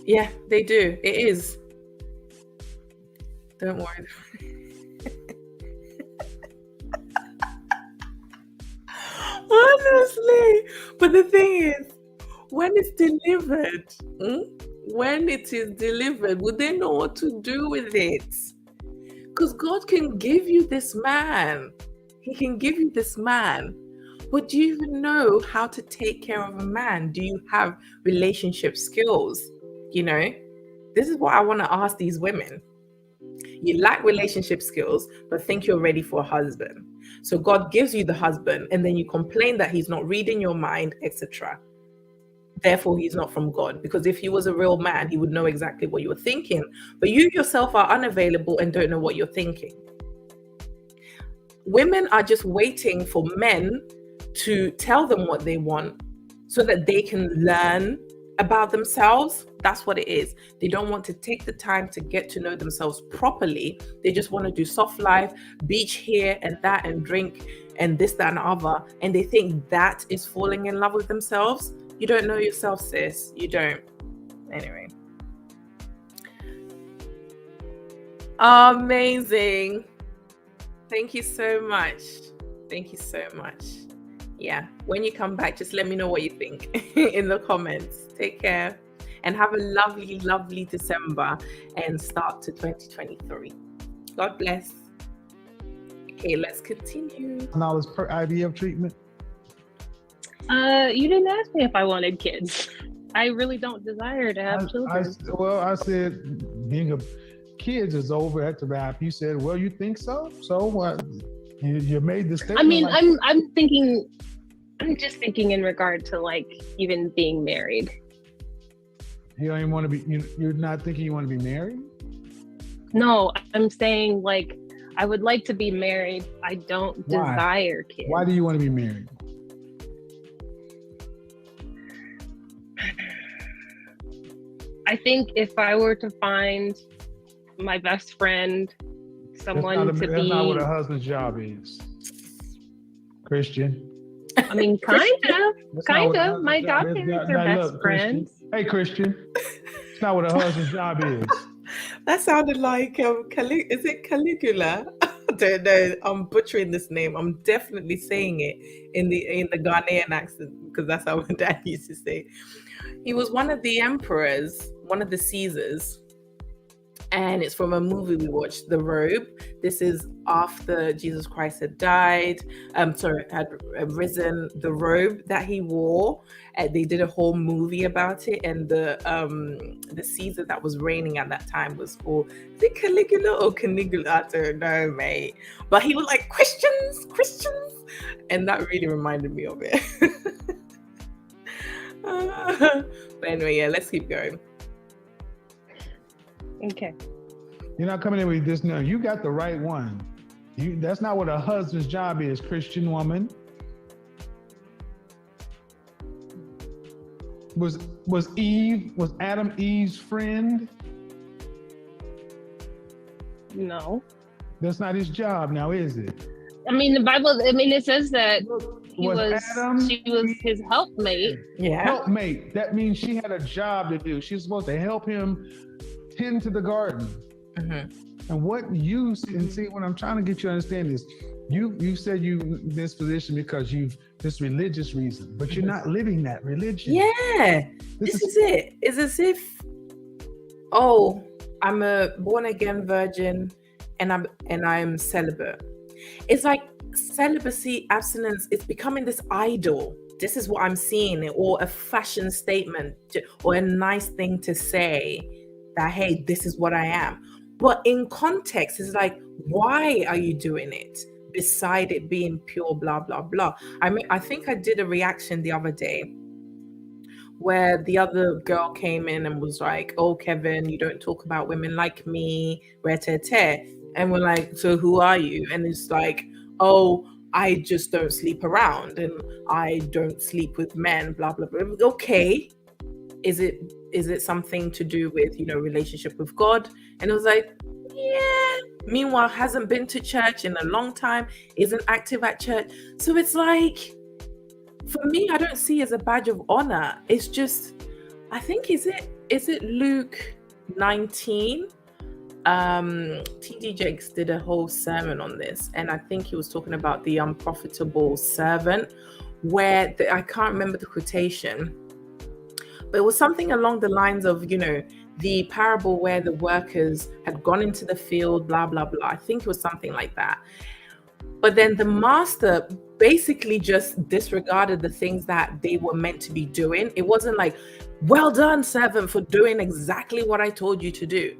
Speaker 1: Yeah, they do. It is. Don't worry. Honestly, but the thing is, when it's delivered, would they know what to do with it? Because God can give you this man. He can give you this man. But do you even know how to take care of a man? Do you have relationship skills? This is what I want to ask these women. You lack relationship skills, but think you're ready for a husband. So God gives you the husband, and then you complain that he's not reading your mind, etc. Therefore, he's not from God. Because if he was a real man, he would know exactly what you were thinking. But you yourself are unavailable and don't know what you're thinking. Women are just waiting for men to tell them what they want so that they can learn about themselves. That's what it is. They don't want to take the time to get to know themselves properly. They just want to do soft life, beach here and that, and drink and this, that, and other. And they think that is falling in love with themselves. You don't know yourself, sis. You don't. Anyway. Amazing. Thank you so much. Thank you so much. Yeah, when you come back, just let me know what you think in the comments. Take care and have a lovely, lovely December and start to 2023. God bless. Okay, let's continue.
Speaker 2: $1 per IVF treatment.
Speaker 3: You didn't ask me if I wanted kids. I really don't desire to have children.
Speaker 2: I said being a kids is over at the wrap. You said, well, you think so? So what? You made the statement.
Speaker 3: I mean, I'm just thinking in regard to like even being married.
Speaker 2: You don't even want to be. You're not thinking you want to be married?
Speaker 3: No, I'm saying like I would like to be married. I don't desire kids.
Speaker 2: Why do you want to be married?
Speaker 3: I think if I were to find my best friend, someone
Speaker 2: that's not what a husband's job is. Christian.
Speaker 3: I mean, kind of. My godparents are best friends.
Speaker 2: Christian. Hey, Christian. It's not what a husband's job is.
Speaker 1: That sounded like is it Caligula? I don't know. I'm butchering this name. I'm definitely saying it in the Ghanaian accent because that's how my dad used to say. He was one of the emperors, one of the Caesars. And it's from a movie we watched, The Robe. This is after Jesus Christ had died. Had risen. The robe that he wore. They did a whole movie about it. And the Caesar that was reigning at that time was called, is it Caligula or Canigula? I don't know, mate. But he was like, Christians. And that really reminded me of it. But anyway, yeah, let's keep going.
Speaker 3: Okay.
Speaker 2: You're not coming in with this. No, you got the right one. That's not what a husband's job is, Christian woman. Was Adam Eve's friend?
Speaker 3: No.
Speaker 2: That's not his job now, is it?
Speaker 3: I mean, the Bible, it says that she was his helpmate.
Speaker 1: Yeah.
Speaker 2: Helpmate. That means she had a job to do. She was supposed to help him tend to the garden. Mm-hmm. And what I'm trying to get you to understand is you said you in this position because you've this religious reason, but you're not living that religion.
Speaker 1: Yeah. This is it. It's as if, I'm a born again virgin and I'm celibate. It's like celibacy, abstinence, it's becoming this idol. This is what I'm seeing, or a fashion statement, or a nice thing to say that, hey, this is what I am. But in context, it's like, why are you doing it? Beside it being pure, blah, blah, blah. I think I did a reaction the other day where the other girl came in and was like, oh, Kevin, you don't talk about women like me, and we're like, so who are you? And it's like, oh, I just don't sleep around and I don't sleep with men, blah, blah, blah. Okay. Is it something to do with, relationship with God? And it was like, yeah. Meanwhile, hasn't been to church in a long time, isn't active at church. So it's like, for me, I don't see it as a badge of honor. It's just, I think, is it Luke 19? TD Jakes did a whole sermon on this, and I think he was talking about the unprofitable servant, where I can't remember the quotation, but it was something along the lines of, the parable where the workers had gone into the field, blah, blah, blah. I think it was something like that. But then the master basically just disregarded the things that they were meant to be doing. It wasn't like, well done, servant, for doing exactly what I told you to do.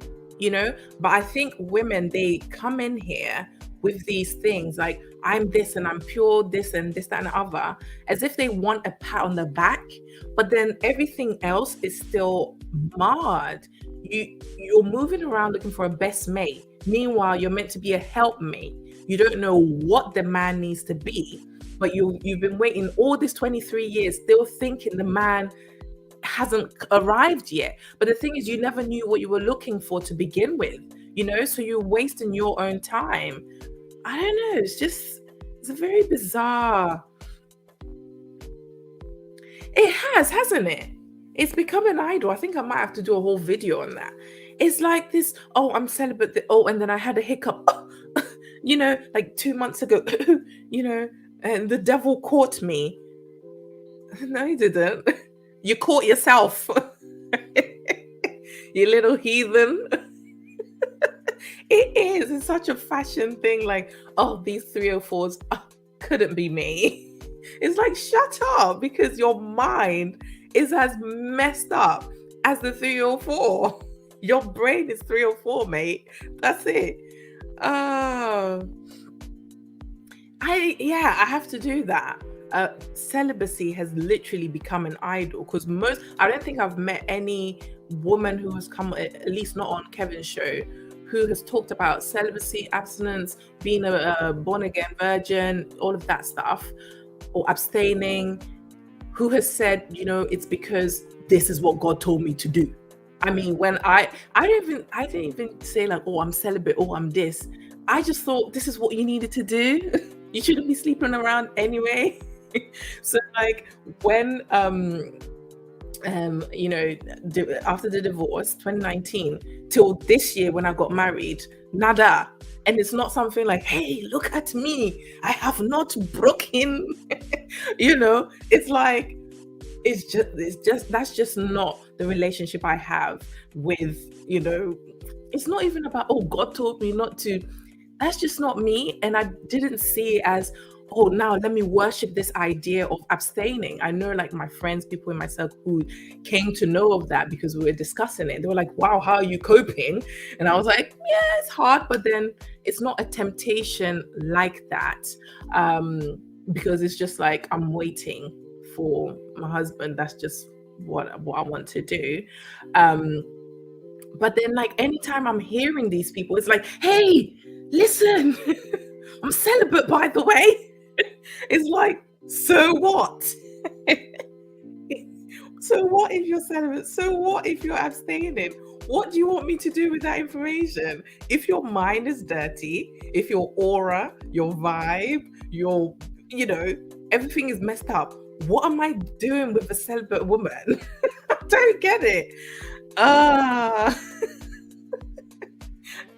Speaker 1: But I think women, they come in here with these things like, I'm this and I'm pure, this and this, that and the other, as if they want a pat on the back, but then everything else is still marred. You're moving around looking for a best mate. Meanwhile, you're meant to be a helpmate. You don't know what the man needs to be, but you've been waiting all this 23 years, still thinking the man hasn't arrived yet. But the thing is, you never knew what you were looking for to begin with, so you're wasting your own time. I don't know, it's a very bizarre. It hasn't it? It's become an idol. I think I might have to do a whole video on that. It's like this, I'm celibate, and then I had a hiccup, like 2 months ago, and the devil caught me. No, he didn't. You caught yourself. You little heathen. It is. It's such a fashion thing. Like, these 304s couldn't be me. It's like, shut up, because your mind is as messed up as the 304. Your brain is 304, mate. That's it. I have to do that. Celibacy has literally become an idol, because I don't think I've met any woman who has come, at least not on Kevin's show, who has talked about celibacy, abstinence, being a born again virgin, all of that stuff, or abstaining, who has said, it's because this is what God told me to do. I mean, when I didn't even say like, oh, I'm celibate, oh, I'm this. I just thought this is what you needed to do. You shouldn't be sleeping around anyway. So like when after the divorce 2019 till this year when I got married, nada. And it's not something like, hey, look at me, I have not broken. It's like it's just that's just not the relationship I have with, it's not even about, oh, God told me not to. That's just not me. And I didn't see it as, oh, now let me worship this idea of abstaining. I know like my friends, people in my circle who came to know of that because we were discussing it. They were like, wow, how are you coping? And I was like, yeah, it's hard, but then it's not a temptation like that. Because it's just like, I'm waiting for my husband. That's just what I want to do. But then like anytime I'm hearing these people, it's like, hey, listen, I'm celibate, by the way. It's like, so what? So what if you're celibate? So what if you're abstaining? What do you want me to do with that information? If your mind is dirty, if your aura, your vibe, everything is messed up, what am I doing with a celibate woman? I don't get it.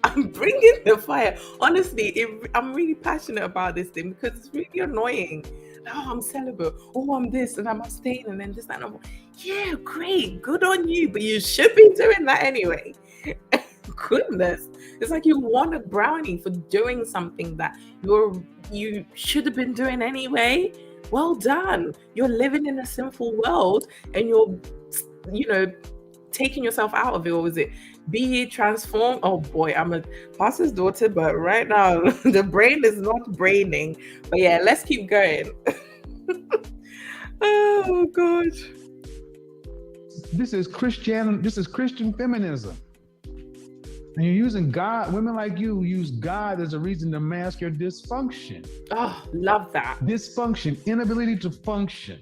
Speaker 1: I'm bringing the fire. Honestly, I'm really passionate about this thing because it's really annoying. Oh, I'm celibate. Oh, I'm this and I'm abstaining and then this and I'm. Yeah, great. Good on you. But you should be doing that anyway. Goodness. It's like you want a brownie for doing something that you should have been doing anyway. Well done. You're living in a sinful world and you're, taking yourself out of it. Or is it be ye transformed? Oh boy, I'm a pastor's daughter, but right now the brain is not braining. But yeah, let's keep going. Oh god.
Speaker 2: This is Christian feminism. And you're using God, women like you use God as a reason to mask your dysfunction.
Speaker 1: Oh, love that.
Speaker 2: Dysfunction, inability to function.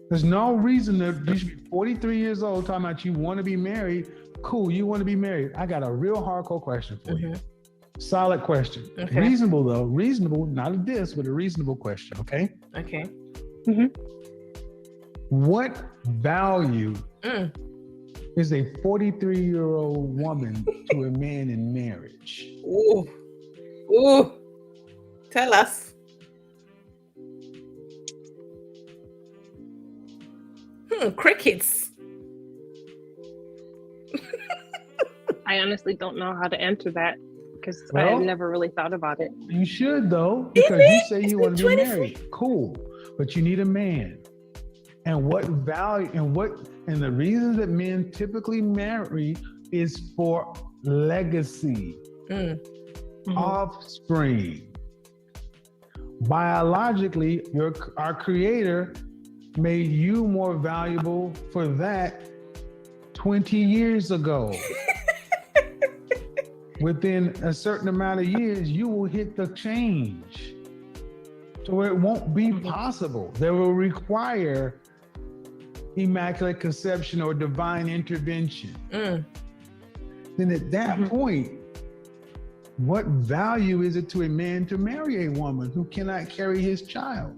Speaker 2: There's no reason that you should be 43 years old talking about you want to be married. Cool, you want to be married. I got a real hardcore question for you. Solid question. Okay. Reasonable though. Reasonable, not a diss, but a reasonable question, okay?
Speaker 1: Okay.
Speaker 2: What value is a 43-year-old woman to a man in marriage?
Speaker 1: Ooh. Tell us. Crickets.
Speaker 3: I honestly don't know how to answer that because I've never really thought about it.
Speaker 2: You should though, because you say you want to be married. Cool. But you need a man. And what value and the reason that men typically marry is for legacy, offspring. Biologically, our creator made you more valuable for that 20 years ago. Within a certain amount of years, you will hit the change. So it won't be possible. They will require immaculate conception or divine intervention. Then at that point, what value is it to a man to marry a woman who cannot carry his child?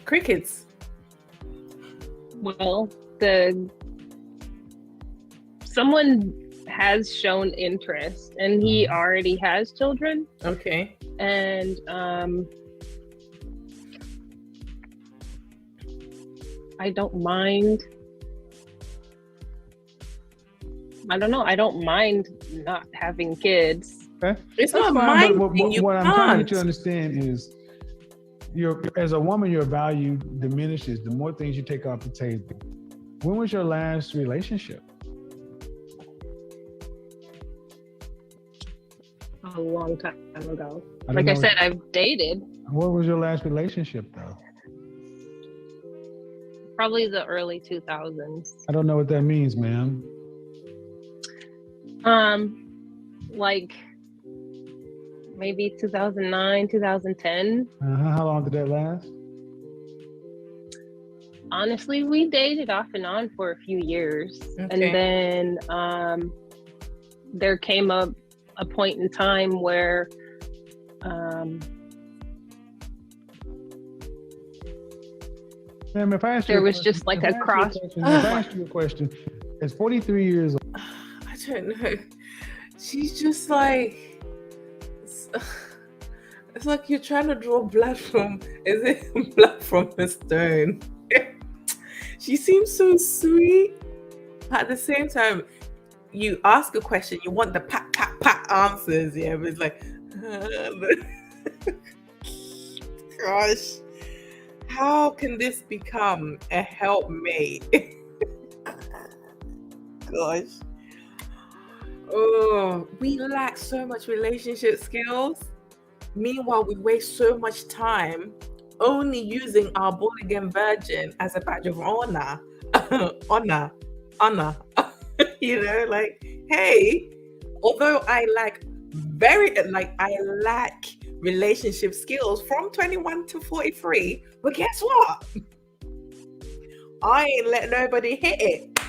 Speaker 1: Crickets.
Speaker 3: Well, someone has shown interest and he already has children.
Speaker 1: Okay.
Speaker 3: And I don't mind. I don't know. I don't mind not having kids.
Speaker 2: Okay,
Speaker 1: It's
Speaker 2: that's
Speaker 1: not a
Speaker 2: fine.
Speaker 1: mind
Speaker 2: But
Speaker 1: thing. You
Speaker 2: what I'm trying to get you to
Speaker 1: can't.
Speaker 2: understand is, as a woman, your value diminishes the more things you take off the table. When was your last relationship?
Speaker 3: A long time ago.
Speaker 2: I
Speaker 3: Like I
Speaker 2: know.
Speaker 3: said, I've dated.
Speaker 2: What was your last relationship, though?
Speaker 3: Probably the early 2000s.
Speaker 2: I don't know what that means, ma'am.
Speaker 3: Like maybe 2009, 2010.
Speaker 2: How long did that last?
Speaker 3: Honestly, we dated off and on for a few years.
Speaker 1: Okay.
Speaker 3: And then there came a point in time where
Speaker 2: Ma'am, if I ask
Speaker 3: there
Speaker 2: you
Speaker 3: was just like a cross.
Speaker 2: if I ask you a question, it's 43 years old.
Speaker 1: I don't know. She's just like, it's like you're trying to draw blood from a stone. She seems so sweet, but at the same time, you ask a question, you want the pat answers, yeah, but it's like, gosh, how can this become a helpmate? Gosh. Oh, we lack so much relationship skills. Meanwhile, we waste so much time only using our born again virgin as a badge of honor. honor. You know, like, hey, although I lack relationship skills from 21 to 43, but guess what? I ain't let nobody hit it.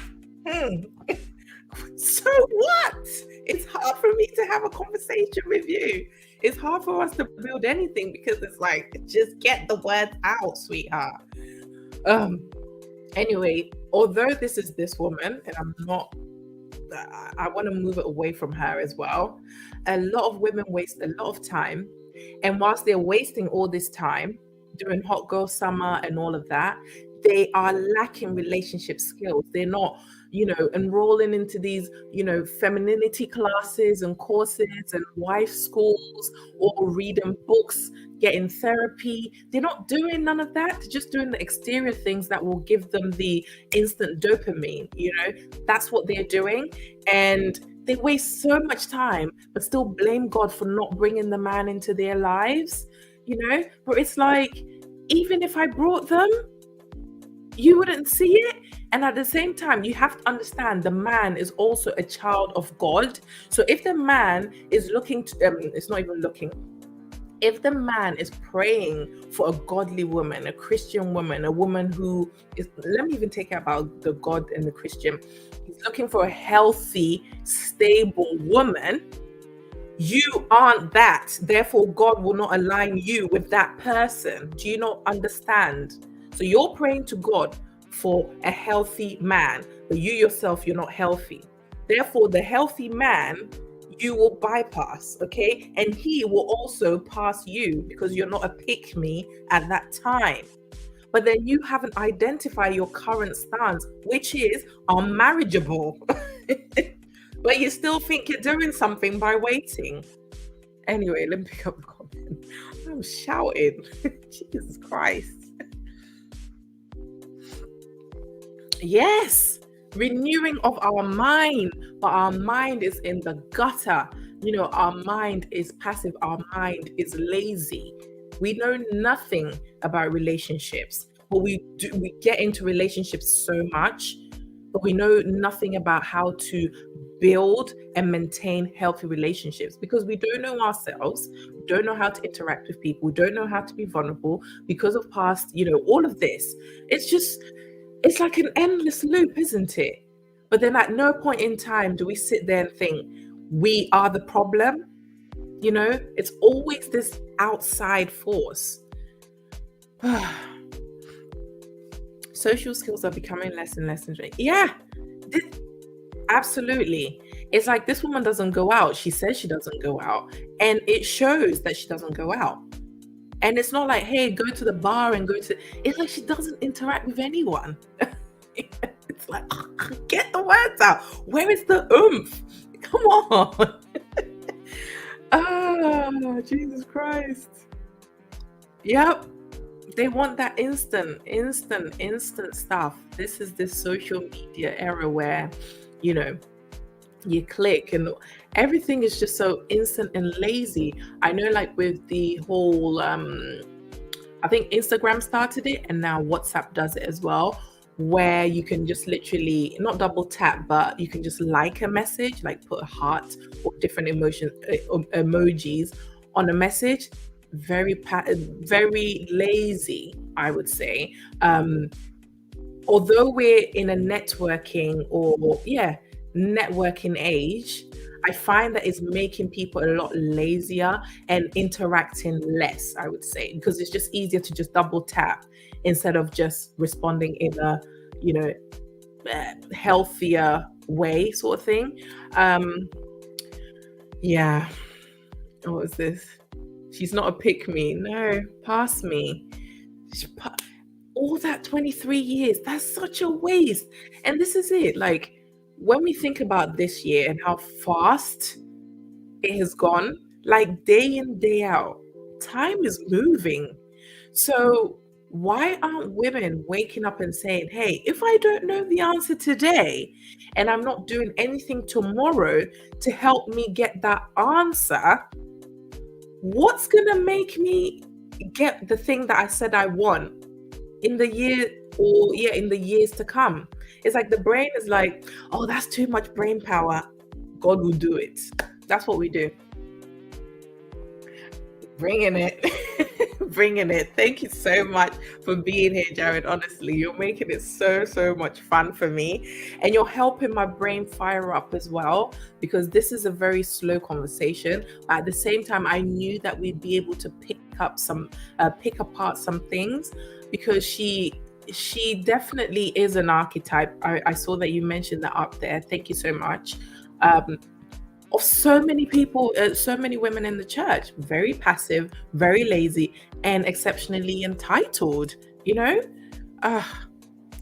Speaker 1: So what? It's hard for me to have a conversation with you. It's hard for us to build anything because it's like, just get the words out, sweetheart. Anyway, although this is this woman, and I want to move it away from her as well. A lot of women waste a lot of time, and whilst they're wasting all this time during hot girl summer and all of that, they are lacking relationship skills. They're not, enrolling into these, femininity classes and courses and wife schools, or reading books, getting therapy. They're not doing none of that. They're just doing the exterior things that will give them the instant dopamine. That's what they're doing. And they waste so much time, but still blame God for not bringing the man into their lives, But it's like, even if I brought them, you wouldn't see it. And at the same time, you have to understand the man is also a child of God. So if the man is looking to, it's not even looking, if the man is praying for a godly woman, a Christian woman, a woman who is, let me even take it about the God and the Christian, he's looking for a healthy, stable woman, you aren't that. Therefore, God will not align you with that person. Do you not understand? So you're praying to God for a healthy man, but you yourself, you're not healthy. Therefore, the healthy man, you will bypass, okay? And he will also pass you because you're not a pick-me at that time. But then you haven't identified your current stance, which is unmarriageable. But you still think you're doing something by waiting. Anyway, let me pick up the comment. I'm shouting. Jesus Christ. Yes, renewing of our mind, but our mind is in the gutter. Our mind is passive. Our mind is lazy. We know nothing about relationships, but we get into relationships so much, but we know nothing about how to build and maintain healthy relationships because we don't know ourselves, we don't know how to interact with people, we don't know how to be vulnerable because of past, all of this. It's like an endless loop, isn't it? But then at no point in time do we sit there and think we are the problem. It's always this outside force. Social skills are becoming less and less. Yeah, absolutely. It's like this woman doesn't go out. She says she doesn't go out, and it shows that she doesn't go out. And it's not like, hey, go to the bar and it's like she doesn't interact with anyone. It's like, get the words out. Where is the oomph? Come on. Oh, Jesus Christ. Yep. They want that instant stuff. This is this social media era where, you know, you click and everything is just so instant and lazy. I know, like with the whole I think Instagram started it and now WhatsApp does it as well, where you can just literally not double tap, but you can just like a message, like put a heart or different emojis on a message. Very lazy, I would say. Although we're in a networking age, I find that it's making people a lot lazier and interacting less, I would say, because it's just easier to just double tap instead of just responding in a, you know, healthier way, sort of thing. Yeah. What was this? She's not a pick me. No, pass me. All that 23 years, that's such a waste. And this is it. Like, when we think about this year and how fast it has gone, like day in, day out, time is moving. So, why aren't women waking up and saying, hey, if I don't know the answer today and I'm not doing anything tomorrow to help me get that answer, what's going to make me get the thing that I said I want in the year in the years to come? It's like the brain is like, oh, that's too much brain power. God will do it. That's what we do. Bringing it. Bringing it. Thank you so much for being here, Jared. Honestly, you're making it so much fun for me, and you're helping my brain fire up as well, because this is a very slow conversation, but at the same time I knew that we'd be able to pick apart some things, because she definitely is an archetype. I saw that you mentioned that up there. Thank you so much. Of so many people, so many women in the church, very passive, very lazy, and exceptionally entitled, you know?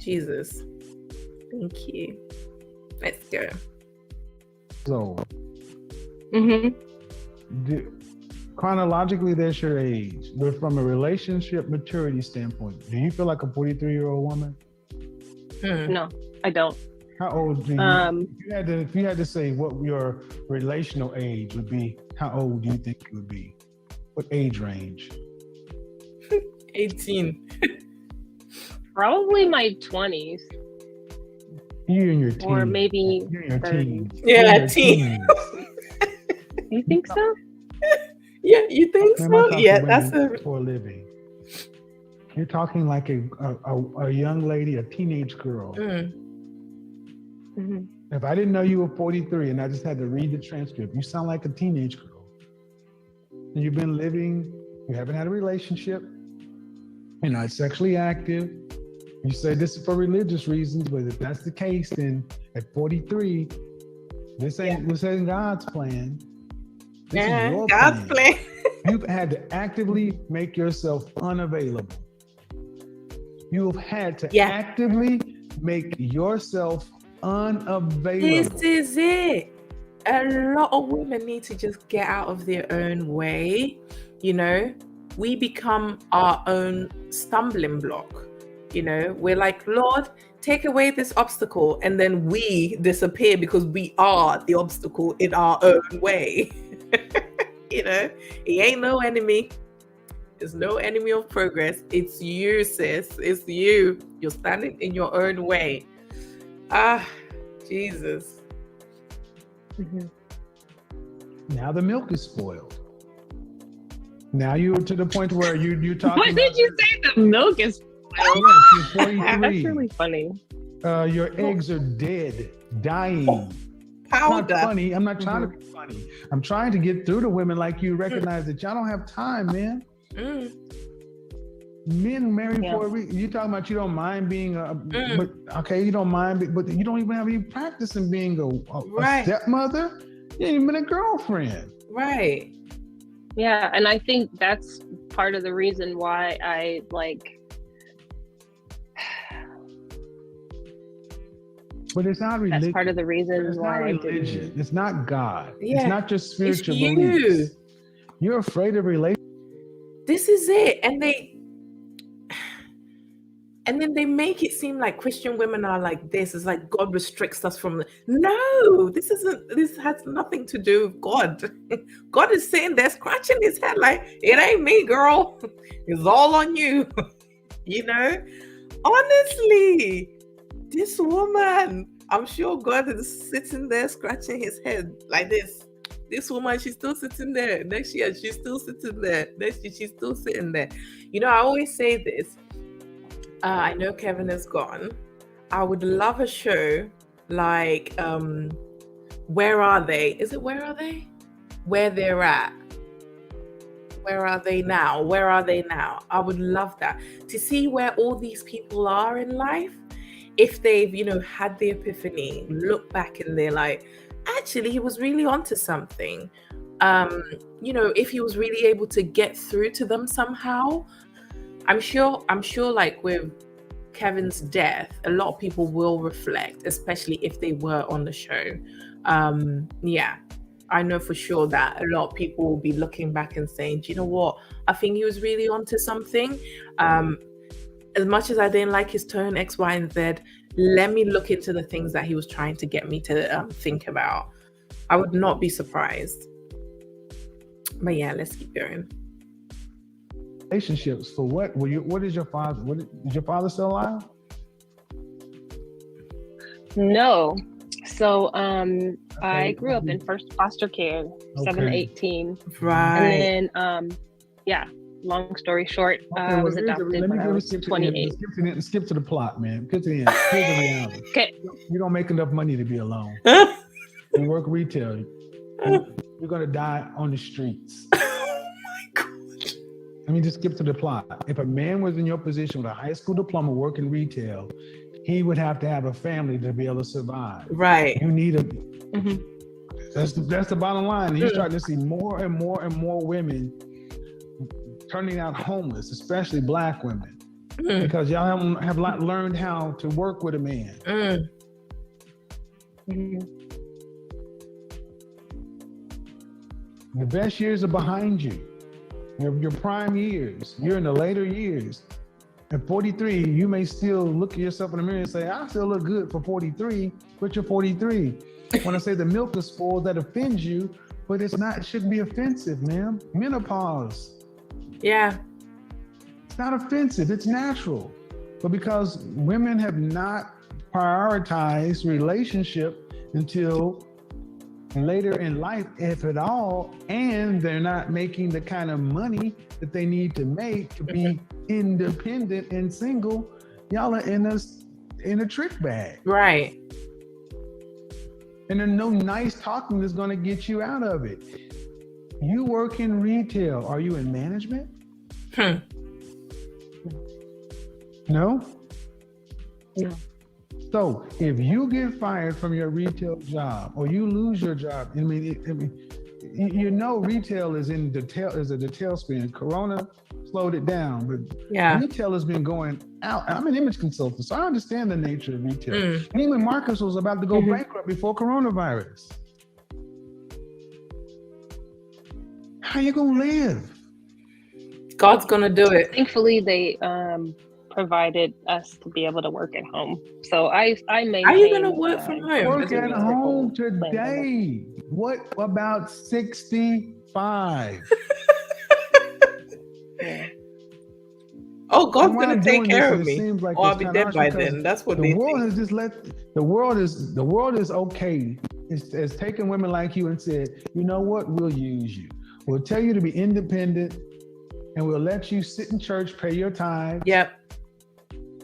Speaker 1: Jesus. Thank you. Let's go.
Speaker 2: So, chronologically, that's your age. But from a relationship maturity standpoint, do you feel like a 43-year-old woman?
Speaker 3: No, I don't.
Speaker 2: How old do you? If you had to say what your relational age would be, how old do you think you would be? What age range?
Speaker 1: 18.
Speaker 3: Probably my 20s.
Speaker 2: You're in your teens.
Speaker 3: Or maybe
Speaker 2: you're in your
Speaker 3: 30s.
Speaker 2: teens.
Speaker 1: Yeah, teens.
Speaker 3: You think so?
Speaker 1: Yeah, you think so? Yeah, that's
Speaker 2: for a living. You're talking like a young lady, a teenage girl. If I didn't know you were 43 and I just had to read the transcript, you sound like a teenage girl. And you've been living, you haven't had a relationship, you're not sexually active. You say this is for religious reasons, but if that's the case, then at 43, this ain't God's plan. This is your
Speaker 1: God's plan.
Speaker 2: You've had to actively make yourself unavailable. You've had to actively make yourself unavailable.
Speaker 1: This is it. A lot of women need to just get out of their own way. You know, we become our own stumbling block. You know, we're like, Lord, take away this obstacle, and then we disappear because we are the obstacle in our own way. You know, he ain't no enemy. There's no enemy of progress. It's you, sis. It's you. You're standing in your own way. Jesus.
Speaker 2: Now the milk is spoiled. Now you're to the point where you're talking.
Speaker 3: What did you say? The milk is spoiled?
Speaker 2: Yes, you're 43.
Speaker 3: That's really funny.
Speaker 2: Your eggs are dead, dying.
Speaker 1: Powder.
Speaker 2: Not funny. I'm not trying to be funny. I'm trying to get through to women like you. Recognize that y'all don't have time, man. Men married for a reason. You talking about you don't mind being but okay, you don't mind, but you don't even have any practice in being a stepmother. You ain't even been a girlfriend.
Speaker 1: Right.
Speaker 3: Yeah, and I think that's part of the reason why I
Speaker 2: But it's not religion.
Speaker 3: That's part of the reason
Speaker 2: it's
Speaker 3: why
Speaker 2: not
Speaker 3: I
Speaker 2: religion.
Speaker 3: didn't.
Speaker 2: It's not God.
Speaker 1: Yeah.
Speaker 2: It's not just spiritual
Speaker 1: It's you.
Speaker 2: beliefs. You're afraid of relationships.
Speaker 1: This is it. And then they make it seem like Christian women are like this. It's like God restricts us from. No, this isn't. This has nothing to do with God. God is sitting there scratching his head like, it ain't me, girl. It's all on you. You know, honestly, this woman, I'm sure God is sitting there scratching his head like this. This woman, she's still sitting there. Next year, she's still sitting there. Next year, she's still sitting there. You know, I always say this. I know Kevin is gone. I would love a show like Where Are They? Is it Where Are They? Where They're At. Where are they now? Where are they now? I would love that, to see where all these people are in life. If they've, had the epiphany, look back and they're like, actually, he was really onto something. If he was really able to get through to them somehow. I'm sure like with Kevin's death, a lot of people will reflect, especially if they were on the show. I know for sure that a lot of people will be looking back and saying, do you know what? I think he was really onto something. As much as I didn't like his tone, X, Y, and Z, let me look into the things that he was trying to get me to think about. I would not be surprised. But yeah, let's keep going.
Speaker 2: Relationships for what? What is your father? Is your father still alive?
Speaker 3: No. So I grew up in first foster care, 7-18.
Speaker 1: Right.
Speaker 3: And then long story short, I was adopted when I was 28.
Speaker 2: Skip to the plot, man. Get to the end. Here's the reality.
Speaker 3: Okay.
Speaker 2: You don't make enough money to be alone. You work retail. You're gonna die on the streets. Let me just skip to the plot. If a man was in your position with a high school diploma working retail, he would have to have a family to be able to survive.
Speaker 1: Right.
Speaker 2: You need a. Mm-hmm. That's the bottom line. And you're starting to see more and more and more women turning out homeless, especially Black women, because y'all have learned how to work with a man. The best years are behind you. Your prime years. You're in the later years. At 43, you may still look at yourself in the mirror and say, I still look good for 43, but you're 43. When I say the milk is spoiled, that offends you, but it shouldn't be offensive, ma'am. Menopause.
Speaker 1: Yeah.
Speaker 2: It's not offensive, it's natural. But because women have not prioritized relationship until later in life, if at all, and they're not making the kind of money that they need to make to be independent and single, y'all are in a trick bag.
Speaker 1: Right.
Speaker 2: And there's no nice talking that's going to get you out of it. You work in retail. Are you in management? No?
Speaker 3: No.
Speaker 2: So if you get fired from your retail job or you lose your job, retail is in a tailspin. Corona slowed it down, but retail has been going out. I'm an image consultant, so I understand the nature of retail. And even Marcus was about to go bankrupt before coronavirus. How you gonna live?
Speaker 1: God's gonna do it.
Speaker 3: Thankfully, they provided us to be able to work at home. So I maintain.
Speaker 1: Are you gonna work from home?
Speaker 2: Work at home today. What about 65?
Speaker 1: Oh, God's gonna take care of me. Like I'll be dead by then. That's what
Speaker 2: the world has just the world is okay. It's taken women like you and said, you know what? We'll use you. We'll tell you to be independent, and we'll let you sit in church, pay your tithes.
Speaker 1: Yep.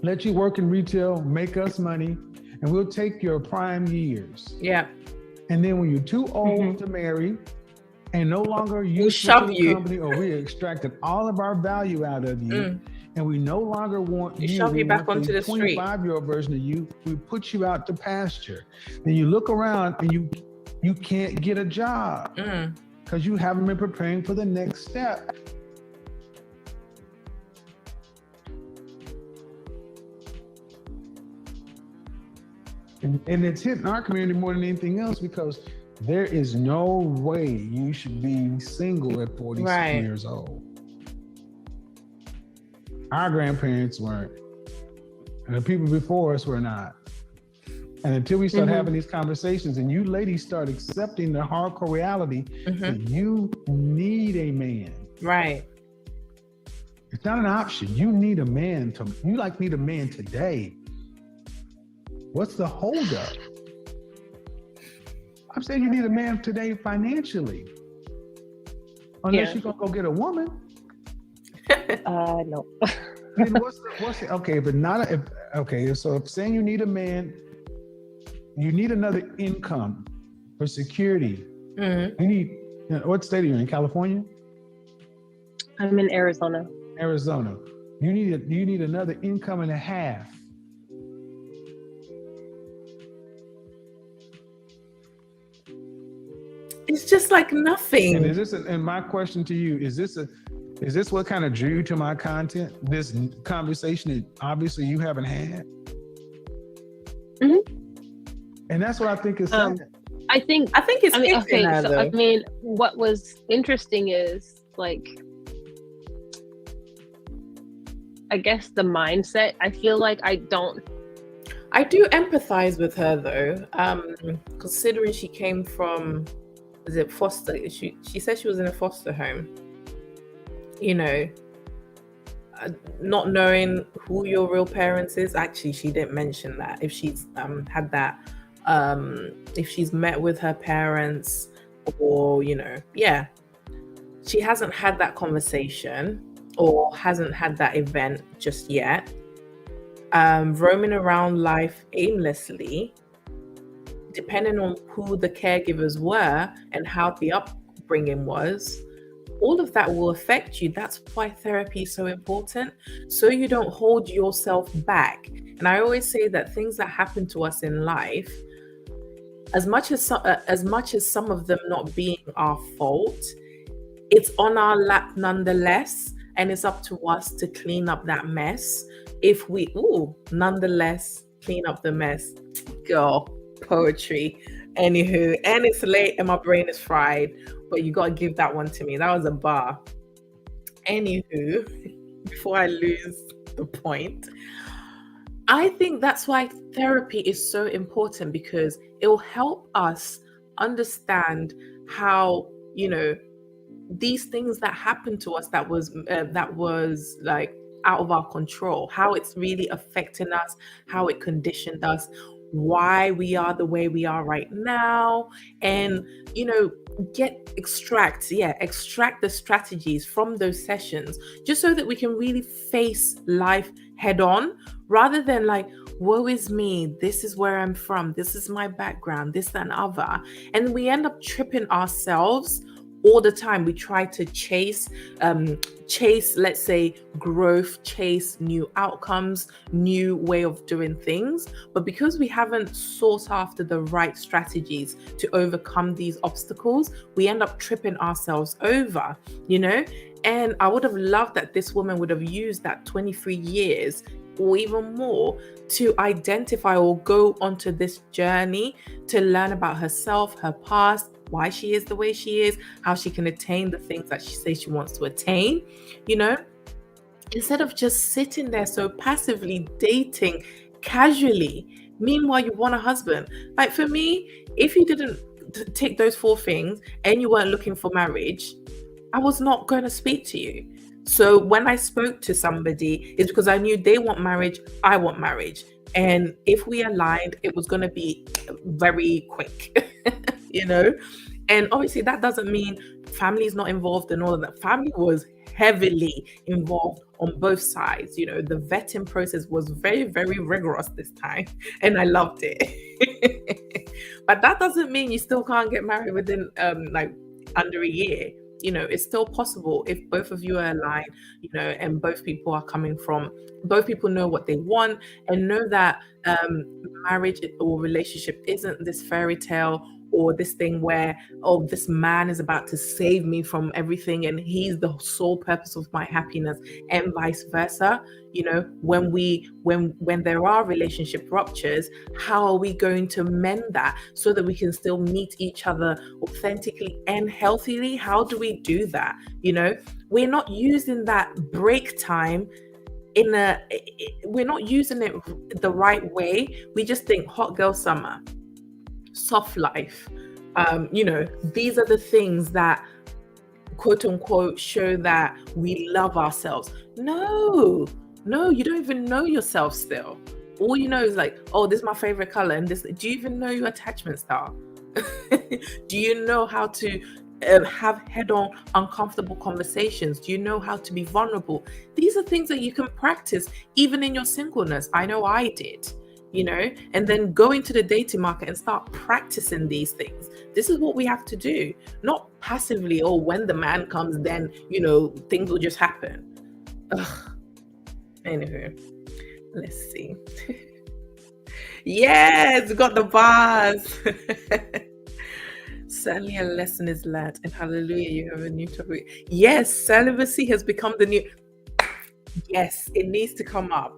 Speaker 2: Let you work in retail, make us money, and we'll take your prime years.
Speaker 1: Yeah.
Speaker 2: And then when you're too old to marry and no longer
Speaker 1: useful to the
Speaker 2: company, or we extracted all of our value out of you, and we no longer want you,
Speaker 1: shove you back onto the street.
Speaker 2: 25-year-old version of you, we put you out to pasture. Then you look around and you can't get a job because you haven't been preparing for the next step. And it's hitting our community more than anything else because there is no way you should be single at 46
Speaker 1: Right.
Speaker 2: years old. Our grandparents weren't, and the people before us were not. And until we start having these conversations and you ladies start accepting the hardcore reality that you need a man.
Speaker 1: Right.
Speaker 2: It's not an option. You need a man need a man today. What's the holdup? I'm saying you need a man today financially. Unless you're gonna go get a woman.
Speaker 3: No.
Speaker 2: I mean, okay, but not okay. So if saying you need a man, you need another income for security. You need. What state are you in? California?
Speaker 3: I'm in Arizona.
Speaker 2: Arizona. You need another income and a half.
Speaker 1: It's just like nothing.
Speaker 2: And and my question to you, is this what kind of drew you to my content? This conversation that obviously you haven't had? And that's what I think is sad.
Speaker 3: I think
Speaker 1: it's
Speaker 3: okay. So I mean, what was interesting is like, I guess the mindset. I feel like I do
Speaker 1: empathize with her though, considering she came from, is it foster? She said she was in a foster home. You know, not knowing who your real parents is. Actually, she didn't mention that. If she's had that, if she's met with her parents, or she hasn't had that conversation or hasn't had that event just yet. Roaming around life aimlessly, depending on who the caregivers were and how the upbringing was, all of that will affect you. That's why therapy is so important, so you don't hold yourself back. And I always say that things that happen to us in life, as much as some of them not being our fault, it's on our lap nonetheless, and it's up to us to clean up that mess. If we nonetheless clean up the mess. Girl, poetry. Anywho, and it's late and my brain is fried, but you gotta give that one to me. That was a bar. Anywho, before I lose the point, I think that's why therapy is so important, because it will help us understand how, these things that happened to us that was like out of our control, how it's really affecting us, how it conditioned us, why we are the way we are right now, and extract the strategies from those sessions, just so that we can really face life head on, rather than like, woe is me, this is where I'm from, this is my background, this, that, and other. And we end up tripping ourselves all the time. We try to chase, let's say, growth, chase new outcomes, new way of doing things. But because we haven't sought after the right strategies to overcome these obstacles, we end up tripping ourselves over, And I would have loved that this woman would have used that 23 years or even more to identify or go onto this journey to learn about herself, her past, why she is the way she is, how she can attain the things that she says she wants to attain, instead of just sitting there so passively dating casually. Meanwhile, you want a husband. Like, for me, if you didn't take those 4 things and you weren't looking for marriage, I was not going to speak to you. So when I spoke to somebody, it's because I knew they want marriage, I want marriage. And if we aligned, it was going to be very quick, And obviously that doesn't mean family is not involved and all of that. Family was heavily involved on both sides. The vetting process was very, very rigorous this time, and I loved it. But that doesn't mean you still can't get married within under a year. It's still possible if both of you are aligned, and both people know what they want, and know that marriage or relationship isn't this fairy tale or this thing where, oh, this man is about to save me from everything and he's the sole purpose of my happiness, and vice versa. You know, when there are relationship ruptures, how are we going to mend that so that we can still meet each other authentically and healthily? How do we do that? You know, we're not using that break time we're not using it the right way. We just think hot girl summer, soft life, you know, these are the things that quote unquote show that we love ourselves. No, you don't even know yourself still. All you know is like, oh, this is my favorite color, and this. Do you even know your attachment style? Do you know how to have head-on uncomfortable conversations? Do you know how to be vulnerable? These are things that you can practice even in your singleness. I know I did, you know, and then go into the dating market and start practicing these things. This is what we have to do, not passively, or when the man comes, then, you know, things will just happen. Ugh. Anywho, let's see. Yes, we got the bars. Certainly a lesson is learned, and hallelujah, you have a new topic. Yes, celibacy has become the new. Yes, it needs to come up.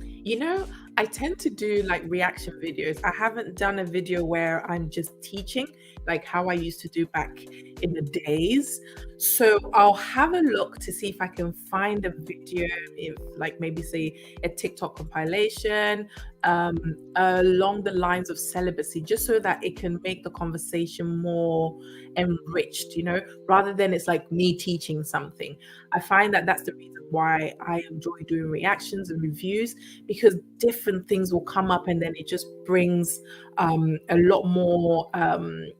Speaker 1: You know, I tend to do like reaction videos. I haven't done a video where I'm just teaching, like how I used to do back in the days. So I'll have a look to see if I can find a video, if like maybe say a TikTok compilation, along the lines of celibacy, just so that it can make the conversation more enriched, you know, rather than it's like me teaching something. I find that that's the reason why I enjoy doing reactions and reviews, because different things will come up and then it just brings a lot more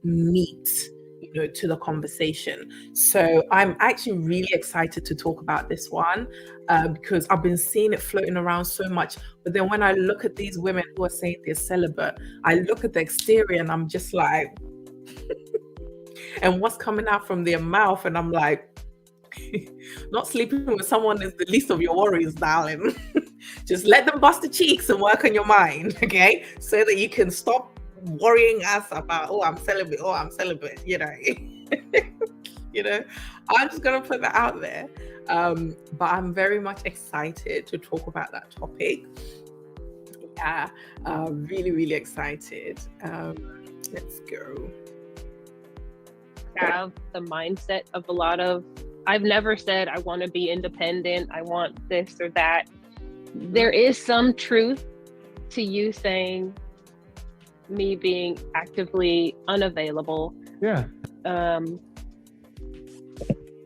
Speaker 1: meat, you know, to the conversation. So I'm actually really excited to talk about this one, because I've been seeing it floating around so much. But then when I look at these women who are saying they're celibate, I look at the exterior and I'm just like, and what's coming out from their mouth, and I'm like, not sleeping with someone is the least of your worries, darling. Just let them bust the cheeks and work on your mind, okay? So that you can stop worrying us about, oh, I'm celibate, you know. You know, I'm just gonna put that out there. But I'm very much excited to talk about that topic. Yeah, really, really excited. Let's go.
Speaker 3: Have the mindset of a lot of, I've never said I want to be independent, I want this or that. There is some truth to you saying me being actively unavailable.
Speaker 2: Yeah.
Speaker 3: And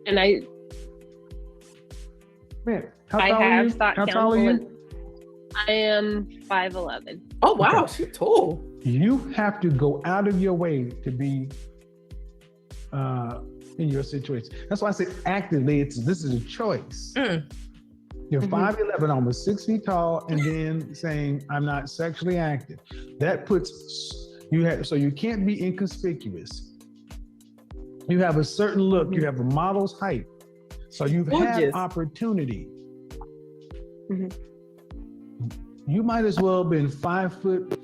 Speaker 3: I
Speaker 2: Man,
Speaker 3: I have sought
Speaker 2: how tall are
Speaker 3: counsel.
Speaker 2: you?
Speaker 3: I am 5'11".
Speaker 1: Oh wow,
Speaker 2: Okay.
Speaker 1: she's tall.
Speaker 2: You have to go out of your way to be in your situation. That's why I say actively, this is a choice. You're 5'11", almost 6 feet tall, and then saying I'm not sexually active. That puts so you can't be inconspicuous. You have a certain look. You have a model's height, so you've had opportunity. You might as well have been 5 foot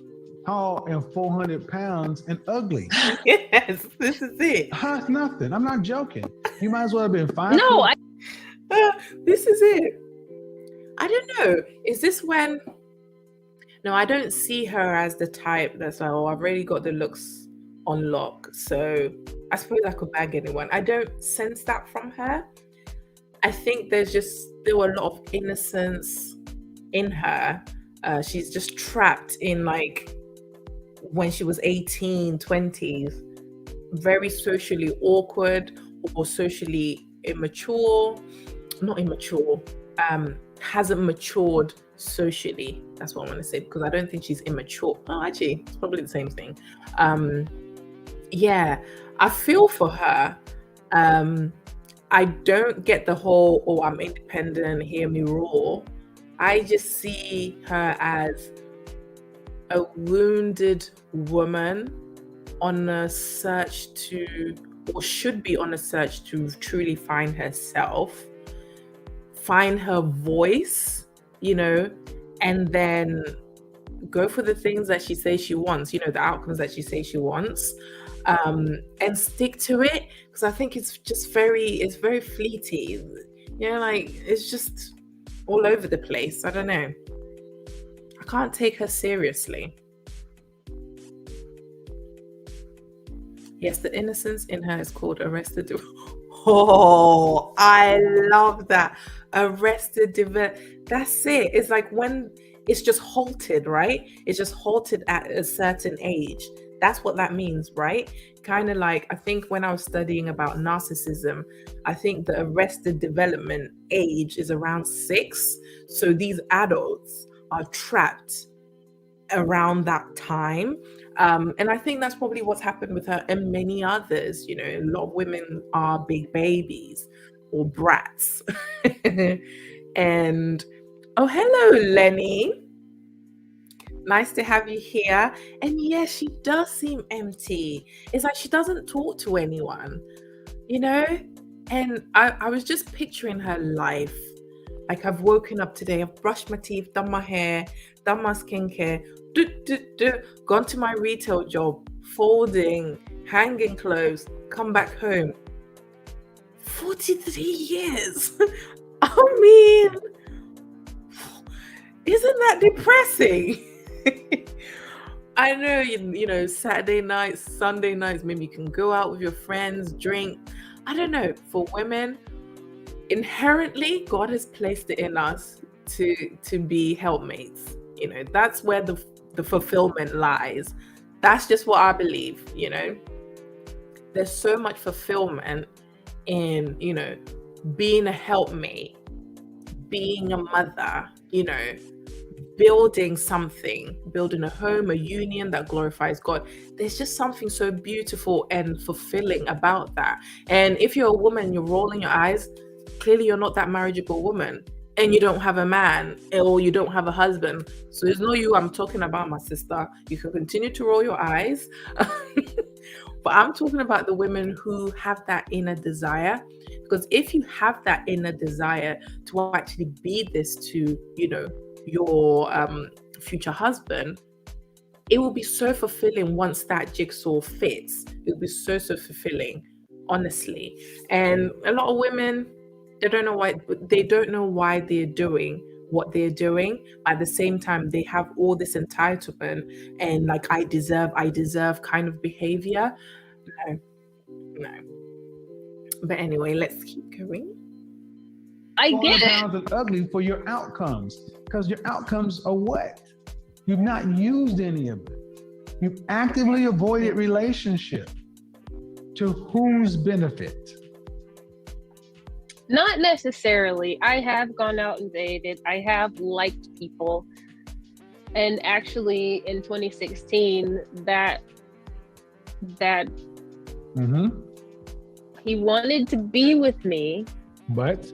Speaker 2: tall and 400 pounds and ugly.
Speaker 1: Yes, this is it.
Speaker 2: It's nothing. I'm not joking. You might as well have been 5
Speaker 3: No,
Speaker 2: foot.
Speaker 1: This is it. I don't know. Is this when? No, I don't see her as the type that's like, oh, I've already got the looks on lock, so I suppose I could bag anyone. I don't sense that from her. I think there's still a lot of innocence in her. She's just trapped in like when she was 18, 20s, very socially awkward or socially immature. Not immature. Hasn't matured socially. That's what I want to say, because I don't think she's immature. Oh, actually, it's probably the same thing. Yeah, I feel for her. I don't get the whole, oh, I'm independent, hear me roar. I just see her as a wounded woman on a search to, or should be on a search to truly find herself, find her voice, you know, and then go for the things that she says she wants, the outcomes that she says she wants, and stick to it, because I think it's very fleeting. Like it's just all over the place. I don't know. I can't take her seriously. Yes, the innocence in her is called arrested. Oh, I love that. Arrested development. That's it. It's like when it's just halted, right? It's just halted at a certain age. That's what that means, right? Kind of like, I think when I was studying about narcissism, I think the arrested development age is around 6. So these adults are trapped around that time. And I think that's probably what's happened with her and many others. A lot of women are big babies or brats. And oh, hello, Lenny. Nice to have you here. And yes, she does seem empty. It's like she doesn't talk to anyone, And I was just picturing her life. Like, I've woken up today, I've brushed my teeth, done my hair, done my skincare, gone to my retail job, folding, hanging clothes, come back home. 43 years. I mean, isn't that depressing? I know, Saturday nights, Sunday nights, maybe you can go out with your friends, drink. I don't know. For women, inherently, God has placed it in us to be helpmates. That's where the fulfillment lies. That's just what I believe. There's so much fulfillment in being a helpmate, being a mother, building something, building a home, a union that glorifies God. There's just something so beautiful and fulfilling about that. And if you're a woman, you're rolling your eyes, clearly you're not that marriageable woman, and you don't have a man, or you don't have a husband. So it's not you I'm talking about, my sister. You can continue to roll your eyes. But I'm talking about the women who have that inner desire. Because if you have that inner desire to actually be this to, your future husband, it will be so fulfilling once that jigsaw fits. It will be so fulfilling, honestly. And a lot of women, they don't know why they're doing what they're doing. At the same time, they have all this entitlement and like I deserve kind of behavior. No. But anyway, let's keep going.
Speaker 3: I get
Speaker 2: it. Is ugly for your outcomes, because your outcomes are what? You've not used any of it. You've actively avoided relationship. To whose benefit?
Speaker 3: Not necessarily. I have gone out and dated. I have liked people. And actually in 2016, that he wanted to be with me.
Speaker 2: But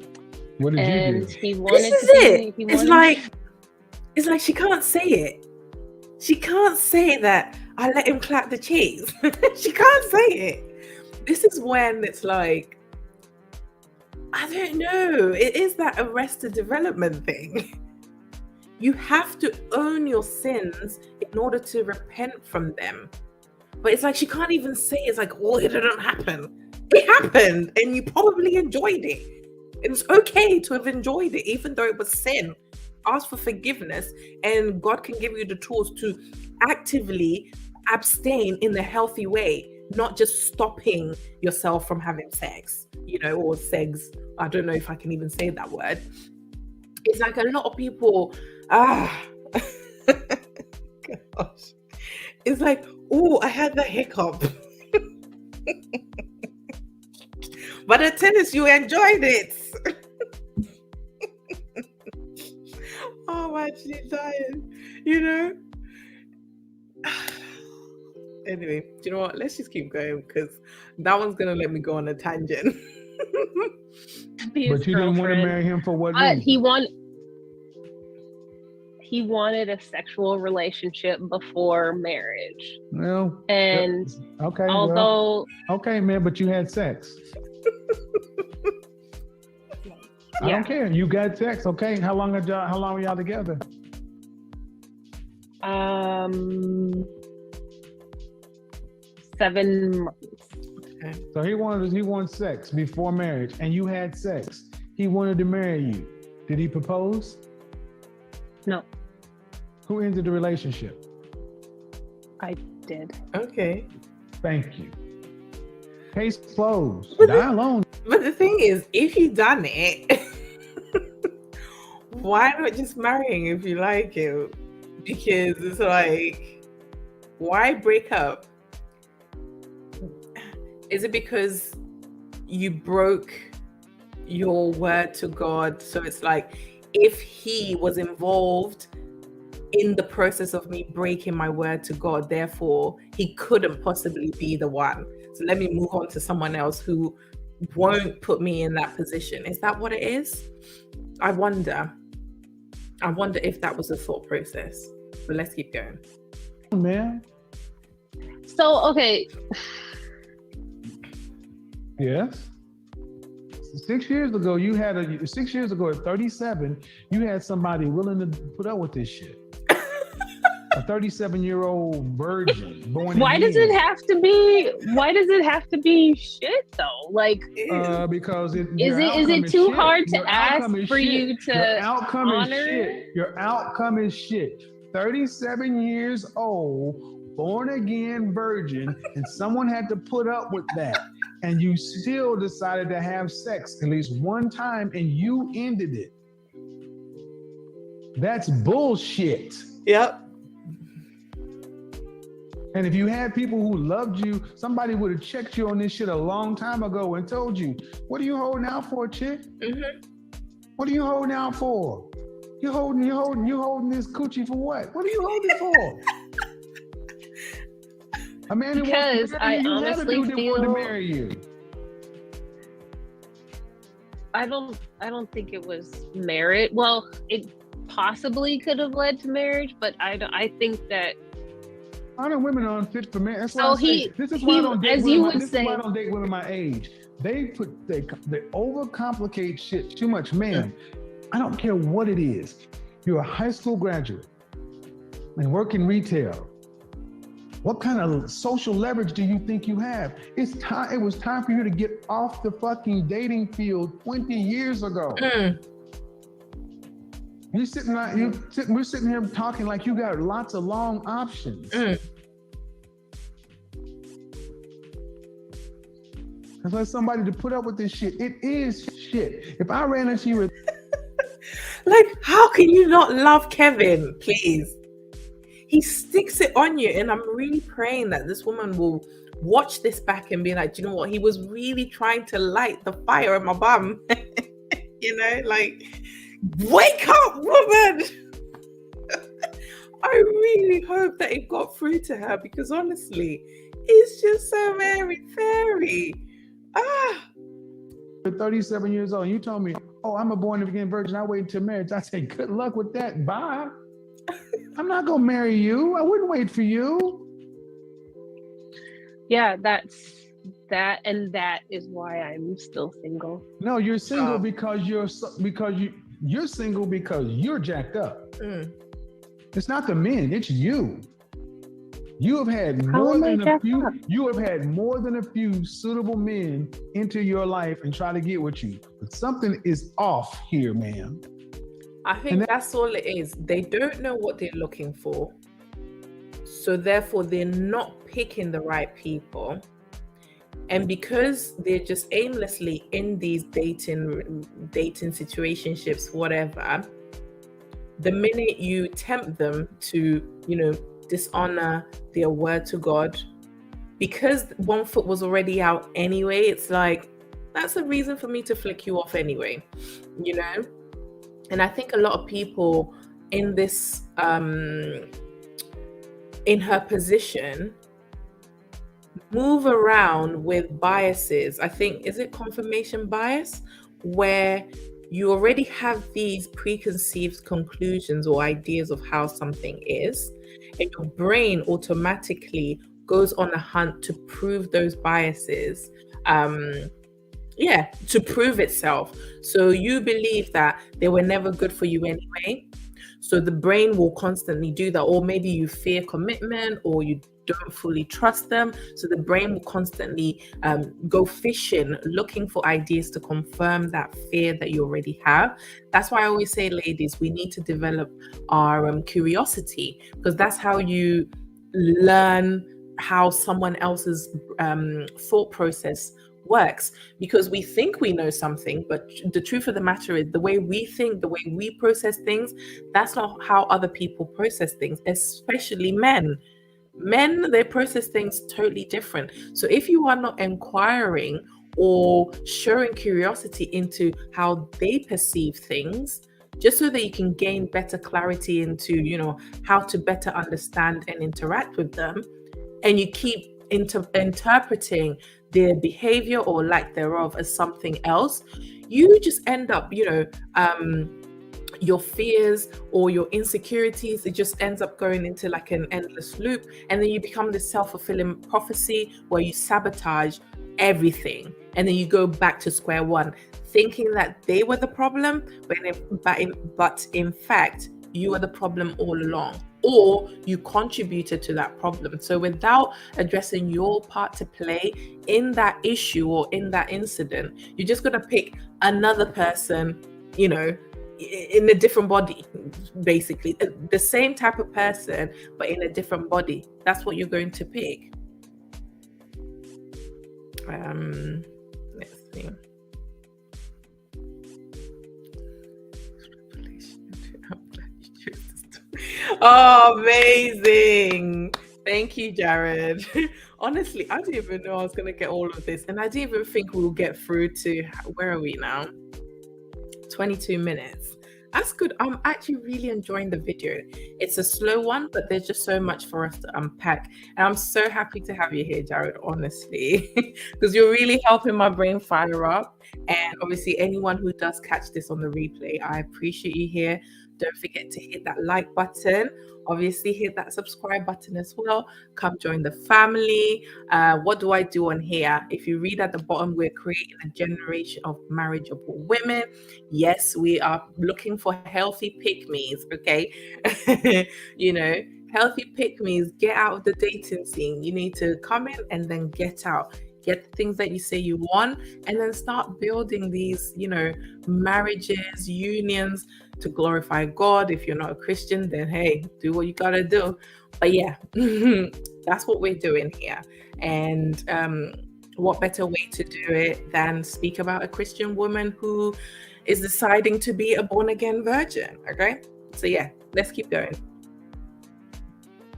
Speaker 2: what did you do?
Speaker 3: He wanted
Speaker 1: this is it. It's like she can't say it. She can't say that I let him clap the cheese. She can't say it. This is when it's like, I don't know. It is that arrested development thing. You have to own your sins in order to repent from them. But it's like she can't even say it's like, oh, it didn't happen. It happened and you probably enjoyed it. It's okay to have enjoyed it, even though it was sin. Ask for forgiveness and God can give you the tools to actively abstain in a healthy way, not just stopping yourself from having sex, or sex. I don't know if I can even say that word. It's like a lot of people, gosh. It's like, oh, I had the hiccup. But at tennis, you enjoyed it. Oh, I'm actually dying, Anyway, do you know what? Let's just keep going because that one's going to let me go on a tangent.
Speaker 2: But you didn't want to marry him for what reason?
Speaker 3: He wanted a sexual relationship before marriage.
Speaker 2: Well,
Speaker 3: and
Speaker 2: okay, okay, man, but you had sex. I don't care. You got sex, okay? How long were y'all together?
Speaker 3: 7 months.
Speaker 1: Okay.
Speaker 2: So he wanted sex before marriage, and you had sex. He wanted to marry you. Did he propose?
Speaker 3: No,
Speaker 2: Who ended the relationship?
Speaker 3: I did.
Speaker 1: Okay.
Speaker 2: Thank you. Case closed.
Speaker 1: But
Speaker 2: Die alone.
Speaker 1: But the thing is, if you done it, why not just marry him if you like him? Because it's like, why break up? Is it because you broke your word to God? So it's like, if he was involved in the process of me breaking my word to God, therefore he couldn't possibly be the one. So let me move on to someone else who won't put me in that position. Is that what it is? I wonder if that was the thought process. But let's keep going.
Speaker 2: Man.
Speaker 3: So, okay.
Speaker 2: Yes. 6 years ago, 6 years ago at 37, you had somebody willing to put up with this shit. A 37-year-old virgin born.
Speaker 3: Why does it have to be shit though? Like,
Speaker 2: because
Speaker 3: is it too hard to ask for you to
Speaker 2: your outcome
Speaker 3: honor?
Speaker 2: Is shit. Your outcome is shit. 37 years old, born again virgin, and someone had to put up with that, and you still decided to have sex at least one time, and you ended it. That's bullshit.
Speaker 1: Yep.
Speaker 2: And if you had people who loved you, somebody would have checked you on this shit a long time ago and told you, what are you holding out for, chick?
Speaker 1: Mm-hmm.
Speaker 2: What are you holding out for? You holding this coochie for what? What are you holding for? A man
Speaker 3: because I honestly feel
Speaker 2: to marry you.
Speaker 3: I don't think it was merit. Well, it possibly could have led to marriage, but I think that
Speaker 2: I know women are unfit for marriage.
Speaker 3: So
Speaker 2: this is why I don't date why I don't date women my age. They overcomplicate shit too much. Man, I don't care what it is. You're a high school graduate and work in retail. What kind of social leverage do you think you have? It was time for you to get off the fucking dating field 20 years ago. We're sitting here talking like you got lots of long options. It's like somebody to put up with this shit. It is shit. If I ran into you,
Speaker 1: like, how can you not love Kevin? Please, he sticks it on you, and I'm really praying that this woman will watch this back and be like, do you know what? He was really trying to light the fire in my bum. You know, like, wake up, woman. I really hope that it got through to her, because honestly, it's just so very fairy.
Speaker 2: You're 37 years old, and you told me, oh, I'm a born again virgin, I wait until marriage. I say, good luck with that. Bye. I'm not gonna marry you. I wouldn't wait for you.
Speaker 3: Yeah, that's that, and that is why I'm still single.
Speaker 2: No, you're single because you're single because you're jacked up. It's not the men, it's you. You have had more than a few. You have had more than a few suitable men into your life and try to get with you. But something is off here, man.
Speaker 1: I think that's all it is. They don't know what they're looking for, so therefore they're not picking the right people. And because they're just aimlessly in these dating situationships, whatever, the minute you tempt them to, dishonor their word to God, because one foot was already out anyway, it's like, that's a reason for me to flick you off anyway, And I think a lot of people in this, in her position, move around with biases. I think, is it confirmation bias, where you already have these preconceived conclusions or ideas of how something is, and your brain automatically goes on a hunt to prove those biases, to prove itself. So you believe that they were never good for you anyway, So the brain will constantly do that. Or maybe you fear commitment, or you don't fully trust them. So the brain will constantly go fishing, looking for ideas to confirm that fear that you already have. That's why I always say, ladies, we need to develop our curiosity, because that's how you learn how someone else's thought process works. Because we think we know something, but the truth of the matter is, the way we think, the way we process things, that's not how other people process things, especially men. Men, they process things totally different. So if you are not inquiring or showing curiosity into how they perceive things, just so that you can gain better clarity into, how to better understand and interact with them, and you keep interpreting their behavior or lack thereof as something else, you just end up, your fears or your insecurities, it just ends up going into like an endless loop. And then you become this self-fulfilling prophecy where you sabotage everything. And then you go back to square one, thinking that they were the problem, but in fact, you were the problem all along, or you contributed to that problem. So without addressing your part to play in that issue or in that incident, you're just going to pick another person, in a different body, basically the same type of person but in a different body. That's what you're going to pick. Let's see. Oh, amazing. Thank you, Jared. Honestly, I didn't even know I was going to get all of this, and I didn't even think we'll get through to, where are we now? 22 minutes. That's good. I'm actually really enjoying the video. It's a slow one, but there's just so much for us to unpack. And I'm so happy to have you here, Jared, honestly, because you're really helping my brain fire up. And obviously, anyone who does catch this on the replay, I appreciate you here. Don't forget to hit that like button. Obviously, hit that subscribe button as well. Come join the family. What do I do on here? If you read at the bottom, we're creating a generation of marriageable women. Yes, we are looking for healthy pick-me's, okay? Healthy pick-me's. Get out of the dating scene. You need to come in and then get out. Get the things that you say you want, and then start building these, marriages, unions to glorify God. If you're not a Christian, then hey, do what you gotta do. But yeah, that's what we're doing here. And what better way to do it than speak about a Christian woman who is deciding to be a born-again virgin, okay? So yeah, let's keep going.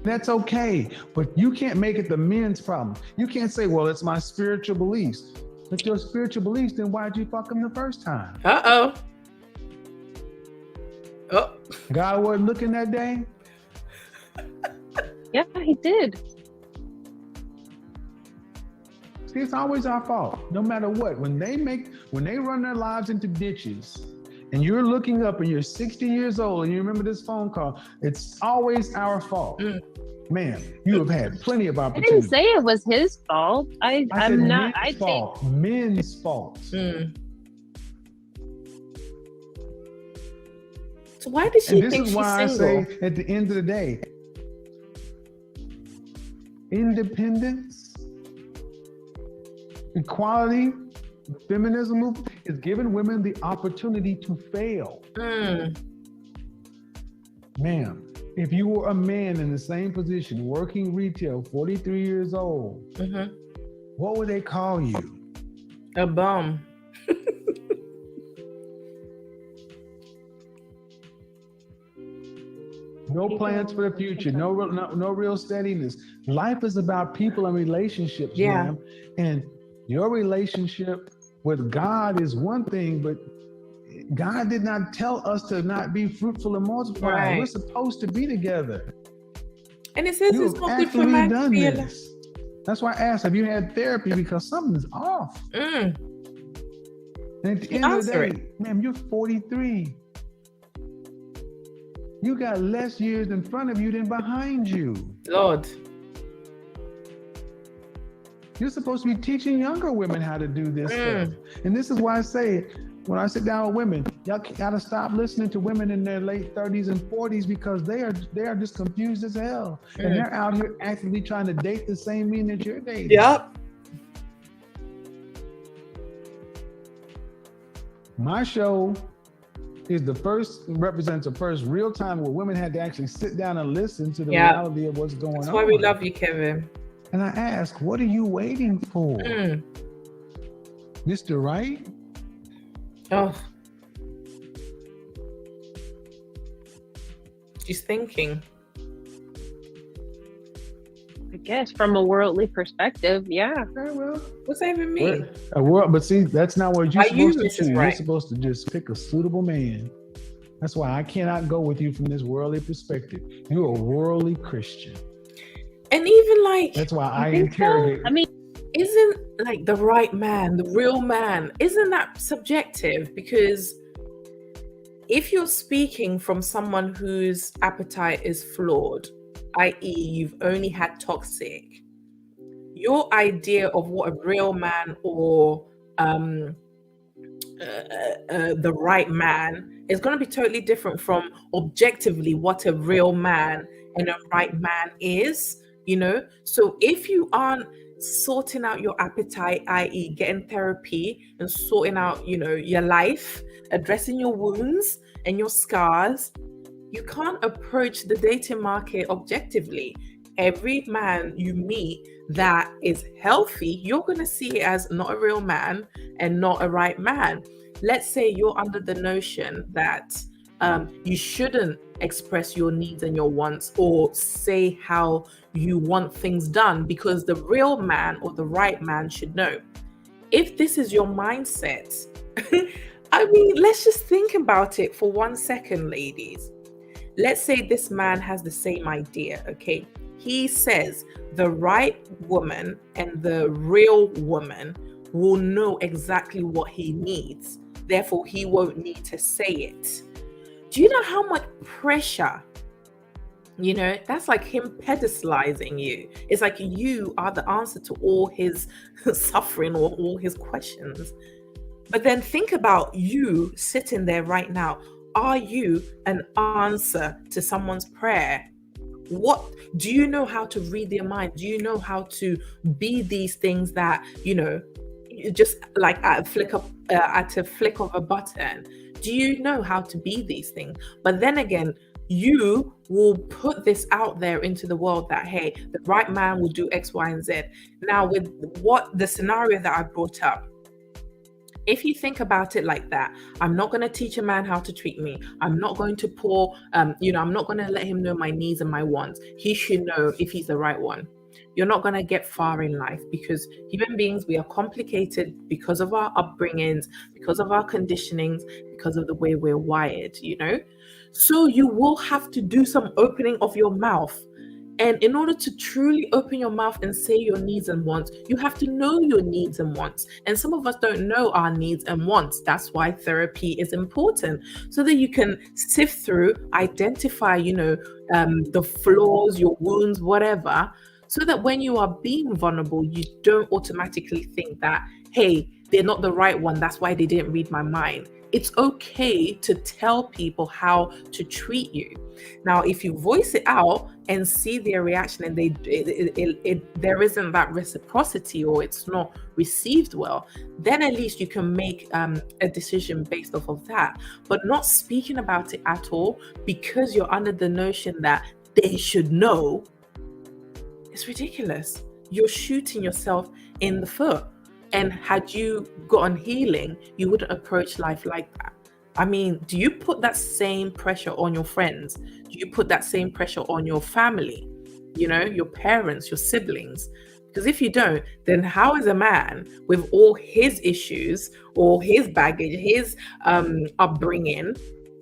Speaker 2: That's okay, but you can't make it the men's problem. You can't say, well, it's my spiritual beliefs. If your spiritual beliefs, then why'd you fuck them the first time?
Speaker 1: Oh.
Speaker 2: God wasn't looking that day?
Speaker 3: Yeah, he did.
Speaker 2: See, it's always our fault, no matter what. When they run their lives into ditches, and you're looking up and you're 60 years old and you remember this phone call, it's always our fault. Man, you have had plenty of opportunities.
Speaker 3: I didn't say it was his fault.
Speaker 2: Men's fault.
Speaker 1: So why did she think she's single?
Speaker 2: This is why I say, at the end of the day, independence, equality, feminism movement is giving women the opportunity to fail. Ma'am, if you were a man in the same position, working retail, 43 years old, what would they call you?
Speaker 1: A bum.
Speaker 2: No plans for the future, no real steadiness. Life is about people and relationships, ma'am. And your relationship with God is one thing, but God did not tell us to not be fruitful and multiply. Right. We're supposed to be together.
Speaker 1: And it says it's not good for man to be alone.
Speaker 2: That's why I asked, have you had therapy? Because something's off. And at the end of the day, ma'am, you're 43. You got less years in front of you than behind you.
Speaker 1: Lord.
Speaker 2: You're supposed to be teaching younger women how to do this stuff. And this is why I say, when I sit down with women, y'all gotta stop listening to women in their late 30s and 40s because they are just confused as hell. And they're out here actively trying to date the same men that you're dating.
Speaker 1: Yep.
Speaker 2: My show represents the first real time where women had to actually sit down and listen to the reality of what's going on.
Speaker 1: That's why we love you, Kevin.
Speaker 2: And I ask, what are you waiting for? Mr. Right?
Speaker 1: Oh. She's thinking.
Speaker 3: I guess from a worldly perspective, yeah.
Speaker 2: Well,
Speaker 1: what's that even mean?
Speaker 2: But see, that's not what you're supposed to do.
Speaker 1: Right.
Speaker 2: You're supposed to just pick a suitable man. That's why I cannot go with you from this worldly perspective. You're a worldly Christian.
Speaker 1: And even like...
Speaker 2: That's why I interrogate.
Speaker 3: So? I mean,
Speaker 1: isn't like the right man, the real man, isn't that subjective? Because if you're speaking from someone whose appetite is flawed, i.e. you've only had toxic, your idea of what a real man or the right man is going to be totally different from objectively what a real man and a right man is, you know? So if you aren't sorting out your appetite, i.e. getting therapy and sorting out, you know, your life, addressing your wounds and your scars, you can't approach the dating market objectively. Every man you meet that is healthy, you're going to see it as not a real man and not a right man. Let's say you're under the notion that you shouldn't express your needs and your wants or say how you want things done because the real man or the right man should know. If this is your mindset, I mean, let's just think about it for 1 second, ladies. Let's say this man has the same idea, okay? He says the right woman and the real woman will know exactly what he needs. Therefore, he won't need to say it. Do you know how much pressure, you know, that's like him pedestalizing you. It's like you are the answer to all his suffering or all his questions. But then think about you sitting there right now. Are you an answer to someone's prayer? What do you know how to read their mind? Do you know how to be these things that, you know, just like at a flick of a button? Do you know how to be these things? But then again, you will put this out there into the world that, hey, the right man will do X, Y, and Z. Now, with what the scenario that I brought up, if you think about it like that, I'm not going to teach a man how to treat me. I'm not going to pour, I'm not going to let him know my needs and my wants. He should know if he's the right one. You're not going to get far in life because human beings, we are complicated because of our upbringings, because of our conditionings, because of the way we're wired, you know? So you will have to do some opening of your mouth. And in order to truly open your mouth and say your needs and wants, you have to know your needs and wants. And some of us don't know our needs and wants. That's why therapy is important, so that you can sift through, identify, the flaws, your wounds, whatever, so that when you are being vulnerable, you don't automatically think that, hey, they're not the right one. That's why they didn't read my mind. It's okay to tell people how to treat you. Now, if you voice it out and see their reaction and there isn't that reciprocity or it's not received well, then at least you can make a decision based off of that. But not speaking about it at all because you're under the notion that they should know, it's ridiculous. You're shooting yourself in the foot. And had you gotten healing, you wouldn't approach life like that. I mean, do you put that same pressure on your friends? Do you put that same pressure on your family? Your parents, your siblings? Because if you don't, then how is a man with all his issues or his baggage, his upbringing,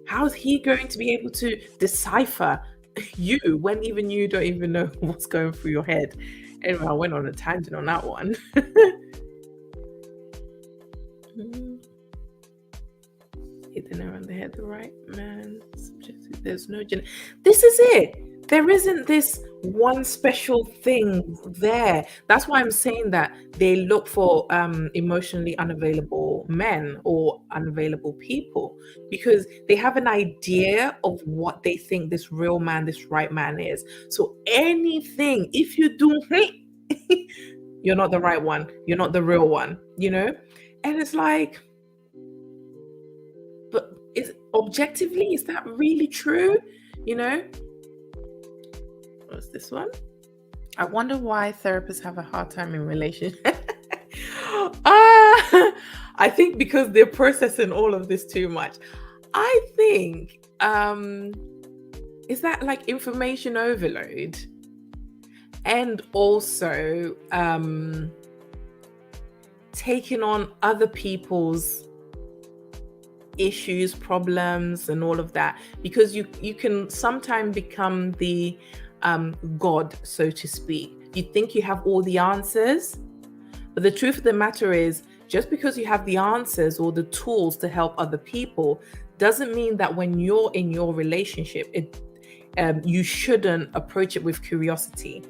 Speaker 1: how is he going to be able to decipher you when even you don't even know what's going through your head? Anyway, I went on a tangent on that one. Hit the nail on the head, the right man. There's no This is it. there isn't this one special thing there. That's why I'm saying that they look for emotionally unavailable men or unavailable people, because they have an idea of what they think this real man, this right man is. So anything, if you do, you're not the right one, you're not the real one, you know? And it's like, but is objectively, is that really true? You know? What's this one? I wonder why therapists have a hard time in relationship. I think because they're processing all of this too much. I think is that like information overload, and also taking on other people's issues, problems, and all of that, because you can sometimes become the God, so to speak. You think you have all the answers, but the truth of the matter is, just because you have the answers or the tools to help other people doesn't mean that when you're in your relationship, you shouldn't approach it with curiosity.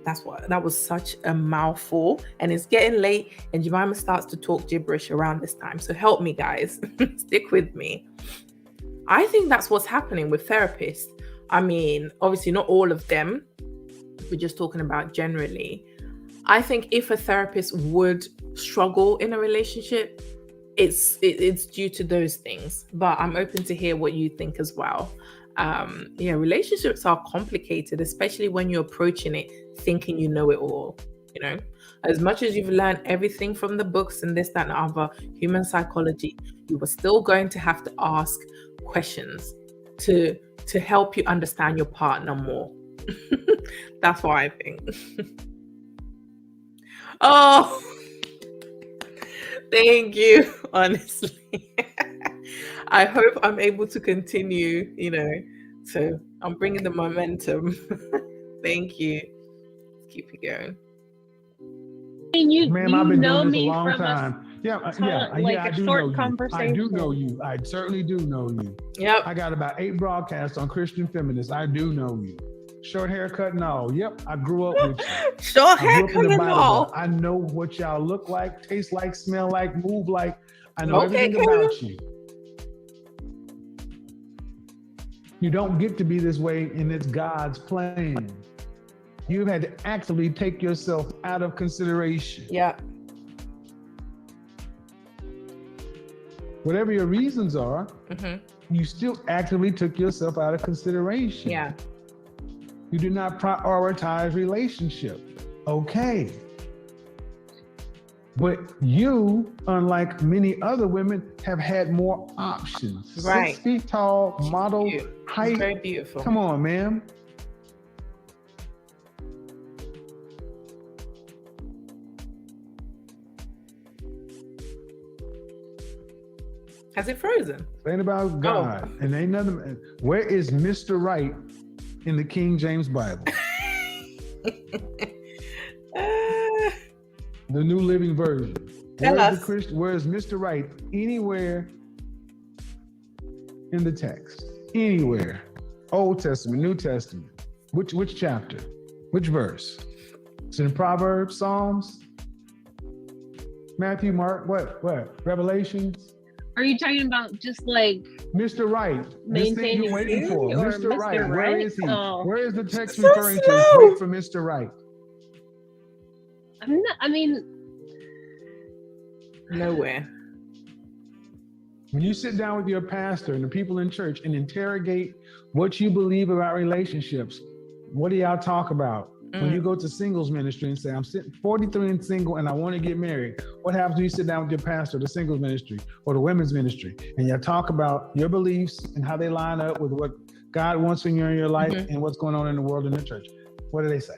Speaker 1: That was such a mouthful, and it's getting late, and Jemima starts to talk gibberish around this time. So help me, guys. Stick with me. I think that's what's happening with therapists. I mean, obviously not all of them. We're just talking about generally. I think if a therapist would struggle in a relationship, it's due to those things. But I'm open to hear what you think as well. Relationships are complicated, especially when you're approaching it thinking you know it all. You know, as much as you've learned everything from the books and this, that, and other, human psychology, you were still going to have to ask questions to help you understand your partner more. That's what I think. Oh, thank you. Honestly, I hope I'm able to continue, so I'm bringing the momentum. Thank you. Let's keep it going.
Speaker 2: Ma'am, I've been doing this a long time. I do know you. I do know you. I certainly do know you.
Speaker 1: Yep.
Speaker 2: I got about 8 broadcasts on Christian Feminist. I do know you. Short haircut and all. Yep, I grew up with you.
Speaker 1: Short haircut and all.
Speaker 2: I know what y'all look like, taste like, smell like, move like. I know everything about you. You don't get to be this way, and it's God's plan. You've had to actively take yourself out of consideration.
Speaker 1: Yeah.
Speaker 2: Whatever your reasons are, you still actively took yourself out of consideration.
Speaker 1: Yeah.
Speaker 2: You do not prioritize relationship. Okay. But you, unlike many other women, have had more options.
Speaker 1: Right.
Speaker 2: 6 feet tall, model, height.
Speaker 1: Very beautiful.
Speaker 2: Come on, ma'am.
Speaker 1: Has it frozen?
Speaker 2: It ain't about God. And ain't nothing. Where is Mr. Right in the King James Bible? The New Living Version. Where is Mr. Right anywhere in the text? Anywhere. Old Testament, New Testament. Which chapter? Which verse? It's in Proverbs, Psalms, Matthew, Mark, what? Revelations?
Speaker 3: Are you talking about just like
Speaker 2: Mr. Right?
Speaker 3: Maintaining
Speaker 2: you're waiting for Mr. Right. Where is he?
Speaker 3: Oh.
Speaker 2: Where is the text referring to? Wait for Mr. Right.
Speaker 1: Nowhere.
Speaker 2: When you sit down with your pastor and the people in church and interrogate what you believe about relationships, what do y'all talk about? When you go to singles ministry and say, I'm 43 and single and I want to get married, what happens when you sit down with your pastor, the singles ministry or the women's ministry, and you talk about your beliefs and how they line up with what God wants from you in your life and what's going on in the world in the church? What do they say?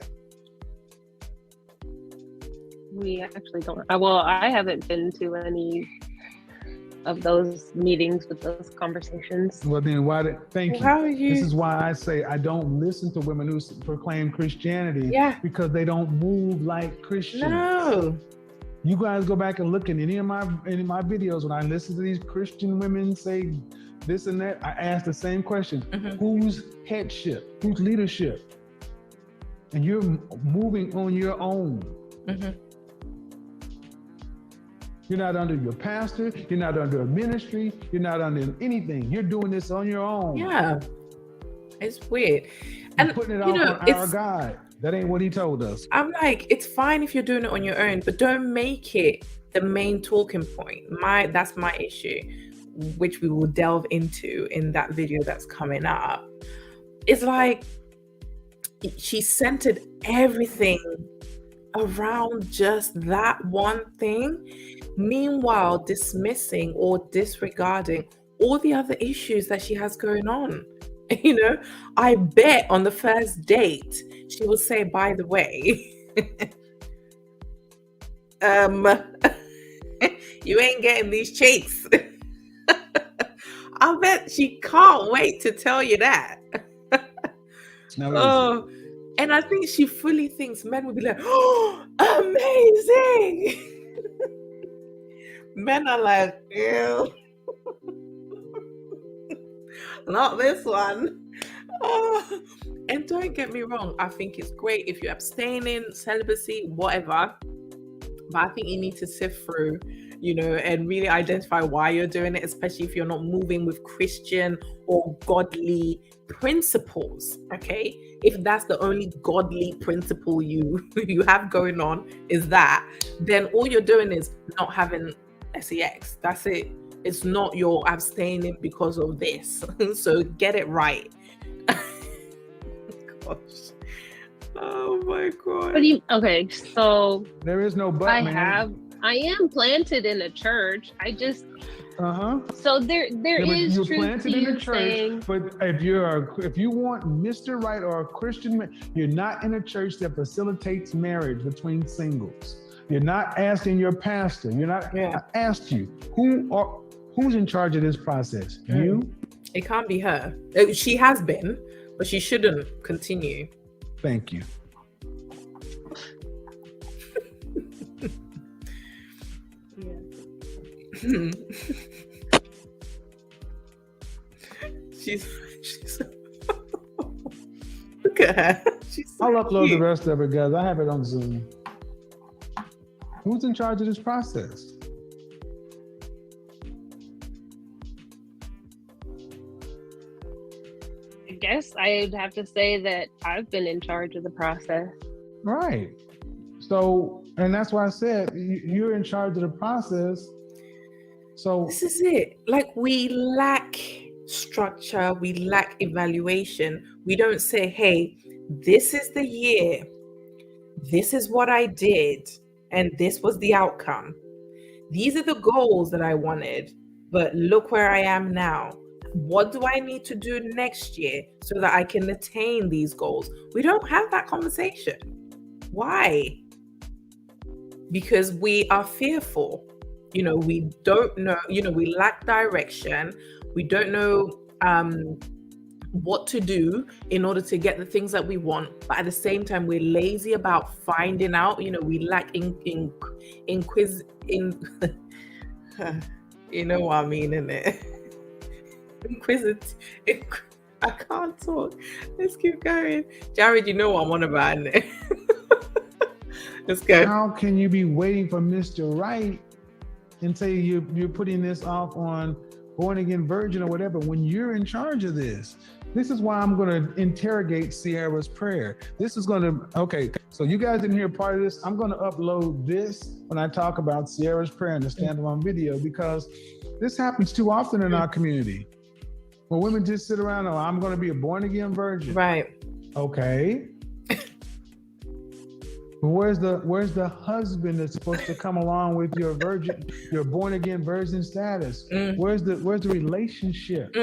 Speaker 3: We actually don't. Well, I haven't been to any of those meetings with those conversations.
Speaker 2: Well, then thank you. This is why I say I don't listen to women who proclaim Christianity because they don't move like Christians.
Speaker 1: No.
Speaker 2: You guys go back and look at any of my videos when I listen to these Christian women say this and that. I ask the same question: Whose headship? Whose leadership? And you're moving on your own. You're not under your pastor. You're not under a ministry. You're not under anything. You're doing this on your own.
Speaker 1: Yeah, it's weird.
Speaker 2: And putting it off on our God. That ain't what he told us.
Speaker 1: I'm like, it's fine if you're doing it on your own, but don't make it the main talking point. That's my issue, which we will delve into in that video that's coming up. It's like she centered everything around just that one thing, meanwhile dismissing or disregarding all the other issues that she has going on. You know, I bet on the first date she will say, by the way, you ain't getting these cheeks. I bet she can't wait to tell you that. Oh, and I think she fully thinks men will be like, oh, amazing. Men are like, ew. Not this one. Oh. And don't get me wrong, I think it's great if you're abstaining, celibacy, whatever. But I think you need to sift through, you know, and really identify why you're doing it, especially if you're not moving with Christian or godly principles. Okay, if that's the only godly principle you have going on is that, then all you're doing is not having sex. That's it. It's not you're abstaining because of this. So get it right. Gosh. Oh my God.
Speaker 3: Okay, so
Speaker 2: there is no but.
Speaker 3: I am planted in a church. I just so there is
Speaker 2: you're
Speaker 3: truth
Speaker 2: planted
Speaker 3: to
Speaker 2: in
Speaker 3: you
Speaker 2: a church,
Speaker 3: saying,
Speaker 2: but if you want Mr. Right or a Christian man, you're not in a church that facilitates marriage between singles. You're not asking your pastor. You're not. I asked you who's in charge of this process. You?
Speaker 1: It can't be her. She has been, but she shouldn't continue.
Speaker 2: Thank you.
Speaker 1: She's look at her.
Speaker 2: I'll upload the rest of it, guys. I have it on Zoom. Who's in charge of this process?
Speaker 3: I guess I'd have to say that I've been in charge of the process.
Speaker 2: Right. So, and that's why I said you're in charge of the process. So
Speaker 1: this is it. Like, we lack structure, we lack evaluation. We don't say, hey, this is the year, this is what I did, and this was the outcome. These are the goals that I wanted, but look where I am now. What do I need to do next year so that I can attain these goals? We don't have that conversation. Why? Because we are fearful. You know, we don't know, you know, we lack direction. We don't know what to do in order to get the things that we want. But at the same time, we're lazy about finding out. You know, we lack you know what I mean, innit? Inquisitive. I can't talk. Let's keep going. Jared, you know what I'm on about, innit? Let's go.
Speaker 2: How can you be waiting for Mr. Right and say you're putting this off on born again virgin or whatever when you're in charge of this? This is why I'm going to interrogate Sierra's prayer. This is going to, okay, so you guys didn't hear part of this. I'm going to upload this when I talk about Sierra's prayer in the standalone video, because this happens too often in our community. When women just sit around, oh, I'm going to be a born again virgin.
Speaker 1: Right.
Speaker 2: Okay. Where's the husband that's supposed to come along with your virgin, your born again virgin status? Where's the relationship?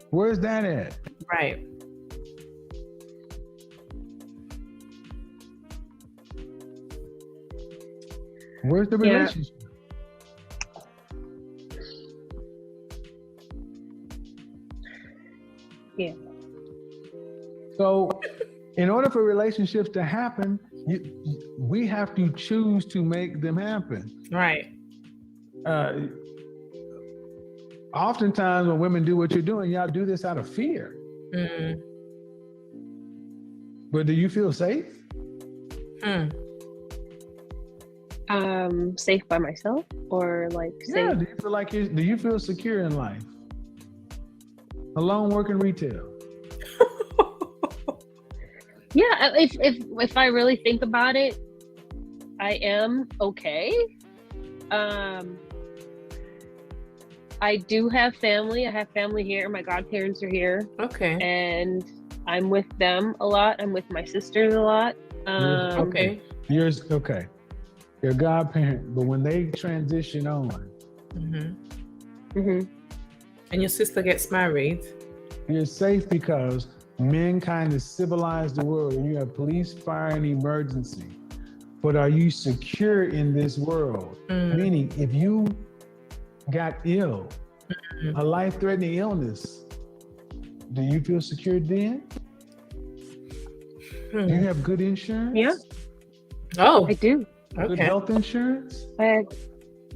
Speaker 2: Where's that at?
Speaker 1: Right.
Speaker 2: Where's the relationship?
Speaker 3: Yeah.
Speaker 2: So in order for relationships to happen, we have to choose to make them happen.
Speaker 1: Right.
Speaker 2: Oftentimes when women do what you're doing, y'all do this out of fear. But do you feel safe?
Speaker 3: Safe by myself, or like safe?
Speaker 2: Yeah. Do you feel secure in life? Alone working retail.
Speaker 3: Yeah, if I really think about it, I am okay. I do have family. I have family here. My godparents are here.
Speaker 1: Okay.
Speaker 3: And I'm with them a lot. I'm with my sisters a lot.
Speaker 1: Okay.
Speaker 2: You're okay. You're a godparent, but when they transition on,
Speaker 1: and your sister gets married,
Speaker 2: you're safe because mankind has civilized the world, and you have police, fire, and emergency. But are you secure in this world? Meaning, if you got ill, a life-threatening illness, do you feel secure then? Do you have good insurance?
Speaker 3: Yeah.
Speaker 1: Oh,
Speaker 3: I do.
Speaker 2: Good health insurance?
Speaker 3: I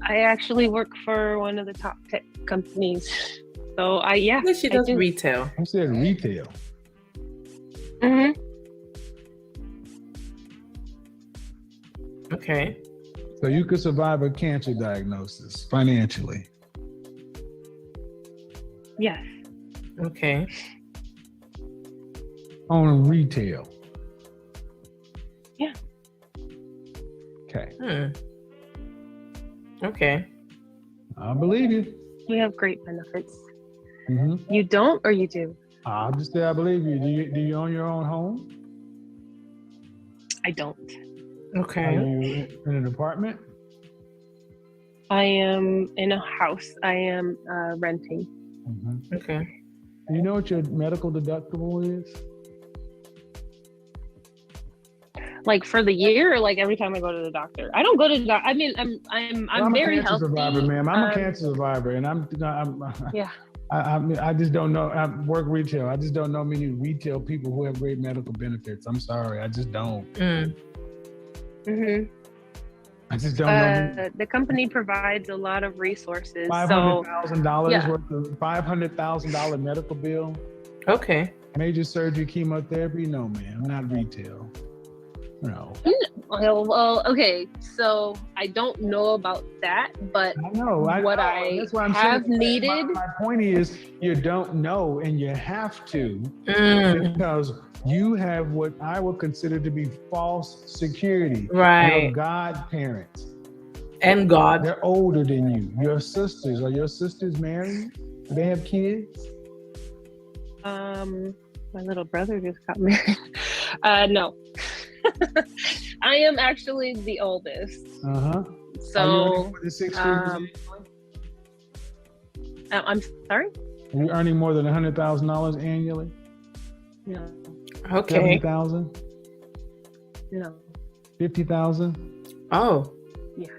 Speaker 3: actually work for one of the top tech companies. So
Speaker 1: she does retail.
Speaker 2: I said retail.
Speaker 1: Okay.
Speaker 2: So you could survive a cancer diagnosis financially.
Speaker 3: Yes.
Speaker 1: Okay.
Speaker 2: On retail.
Speaker 3: Yeah.
Speaker 2: Okay.
Speaker 1: Okay.
Speaker 2: I believe you.
Speaker 3: We have great benefits. You don't, or you do?
Speaker 2: I'll just say I believe you. Do you own your own home?
Speaker 3: I don't.
Speaker 1: Okay.
Speaker 2: Are you in an apartment?
Speaker 3: I am in a house. I am renting.
Speaker 1: Okay.
Speaker 2: Do you know what your medical deductible is?
Speaker 3: Like for the year, or like every time I go to the doctor? I don't go to the doctor. I mean, I'm very healthy.
Speaker 2: I'm a cancer survivor, ma'am. I'm a cancer survivor, and I'm
Speaker 3: yeah.
Speaker 2: I just don't know. I work retail. I just don't know many retail people who have great medical benefits. I'm sorry, I just don't. I just don't know.
Speaker 3: The company provides a lot of resources.
Speaker 2: $500,000 worth of $500,000 medical bill.
Speaker 1: Okay.
Speaker 2: Major surgery, chemotherapy. No, ma'am, not retail. No.
Speaker 3: Well, okay. So I don't know about that, but
Speaker 2: I know. That's what I'm
Speaker 3: have
Speaker 2: saying.
Speaker 3: needed.
Speaker 2: My point is, you don't know, and you have to, because you have what I would consider to be false security.
Speaker 1: Right.
Speaker 2: Your godparents.
Speaker 1: And God.
Speaker 2: They're older than you. Your sisters. Are your sisters married? Do they have kids?
Speaker 3: My little brother just got married. No. I am actually the oldest. So
Speaker 2: are you earning more than 6 figures?
Speaker 3: I'm sorry?
Speaker 2: Are you earning more than $100,000 annually?
Speaker 3: No.
Speaker 1: Okay.
Speaker 2: $70,000?
Speaker 3: No.
Speaker 2: $50,000?
Speaker 1: Oh.
Speaker 3: Yes.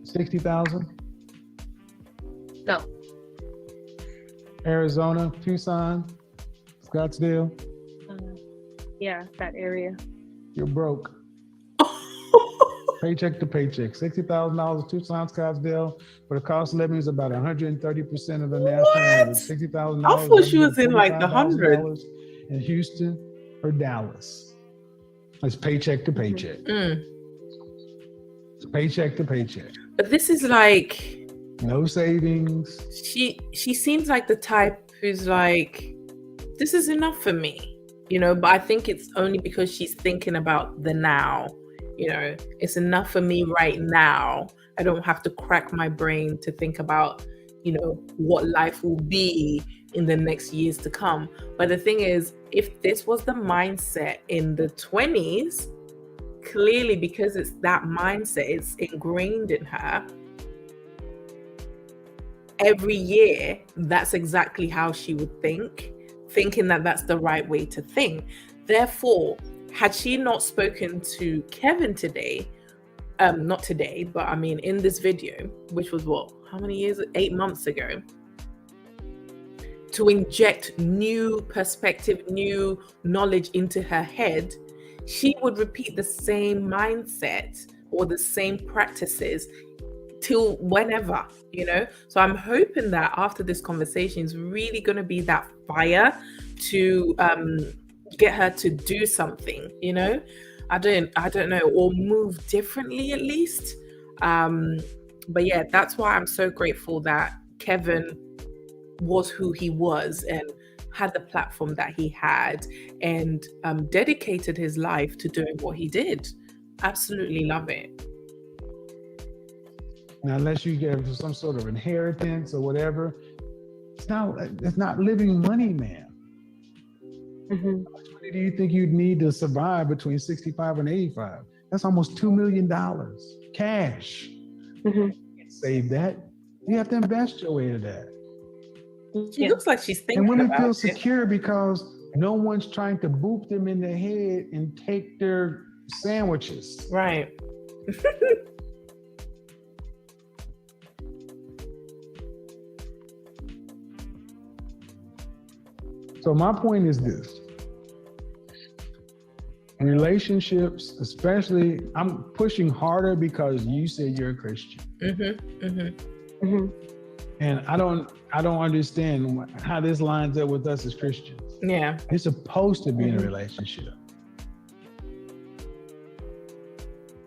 Speaker 2: $60,000?
Speaker 3: No.
Speaker 2: Arizona, Tucson, Scottsdale?
Speaker 3: Yeah, that area.
Speaker 2: You're broke. Paycheck to paycheck. $60,000 Tucson, Scottsdale, but the cost of living is about 130% of the national average. $60,000.
Speaker 1: I thought she was in like the hundreds.
Speaker 2: In Houston or Dallas. It's paycheck to paycheck. It's paycheck to paycheck.
Speaker 1: But this is like
Speaker 2: no savings.
Speaker 1: She seems like the type who's like, this is enough for me. But I think it's only because she's thinking about the now. It's enough for me right now. I don't have to crack my brain to think about, what life will be in the next years to come. But the thing is, if this was the mindset in the 20s, clearly because it's that mindset, it's ingrained in her. Every year, that's exactly how she would think, thinking that that's the right way to think. Therefore, had she not spoken to Kevin today, not today, but I mean in this video, which was how many years? 8 months ago, to inject new perspective, new knowledge into her head, she would repeat the same mindset or the same practices till whenever, you know. So I'm hoping that after this conversation is really going to be that fire to get her to do something, you know. I don't know, or move differently at least. But yeah, that's why I'm so grateful that Kevin was who he was and had the platform that he had, and dedicated his life to doing what he did. Absolutely love it.
Speaker 2: Now, unless you get some sort of inheritance or whatever, it's not living money, man.
Speaker 3: Mm-hmm.
Speaker 2: How much money do you think you'd need to survive between 65 and 85? That's almost $2 million cash.
Speaker 3: Mm-hmm.
Speaker 2: You can't save that. You have to invest your way to that.
Speaker 1: She looks like she's thinking
Speaker 2: And women
Speaker 1: about
Speaker 2: feel
Speaker 1: it.
Speaker 2: secure because no one's trying to boop them in the head and take their sandwiches.
Speaker 1: Right.
Speaker 2: So my point is this. Relationships, especially, I'm pushing harder because you said you're a Christian.
Speaker 1: Mm-hmm. Mm-hmm.
Speaker 3: Mm-hmm.
Speaker 2: And I don't understand how this lines up with us as Christians.
Speaker 1: Yeah.
Speaker 2: You're supposed to be in a relationship.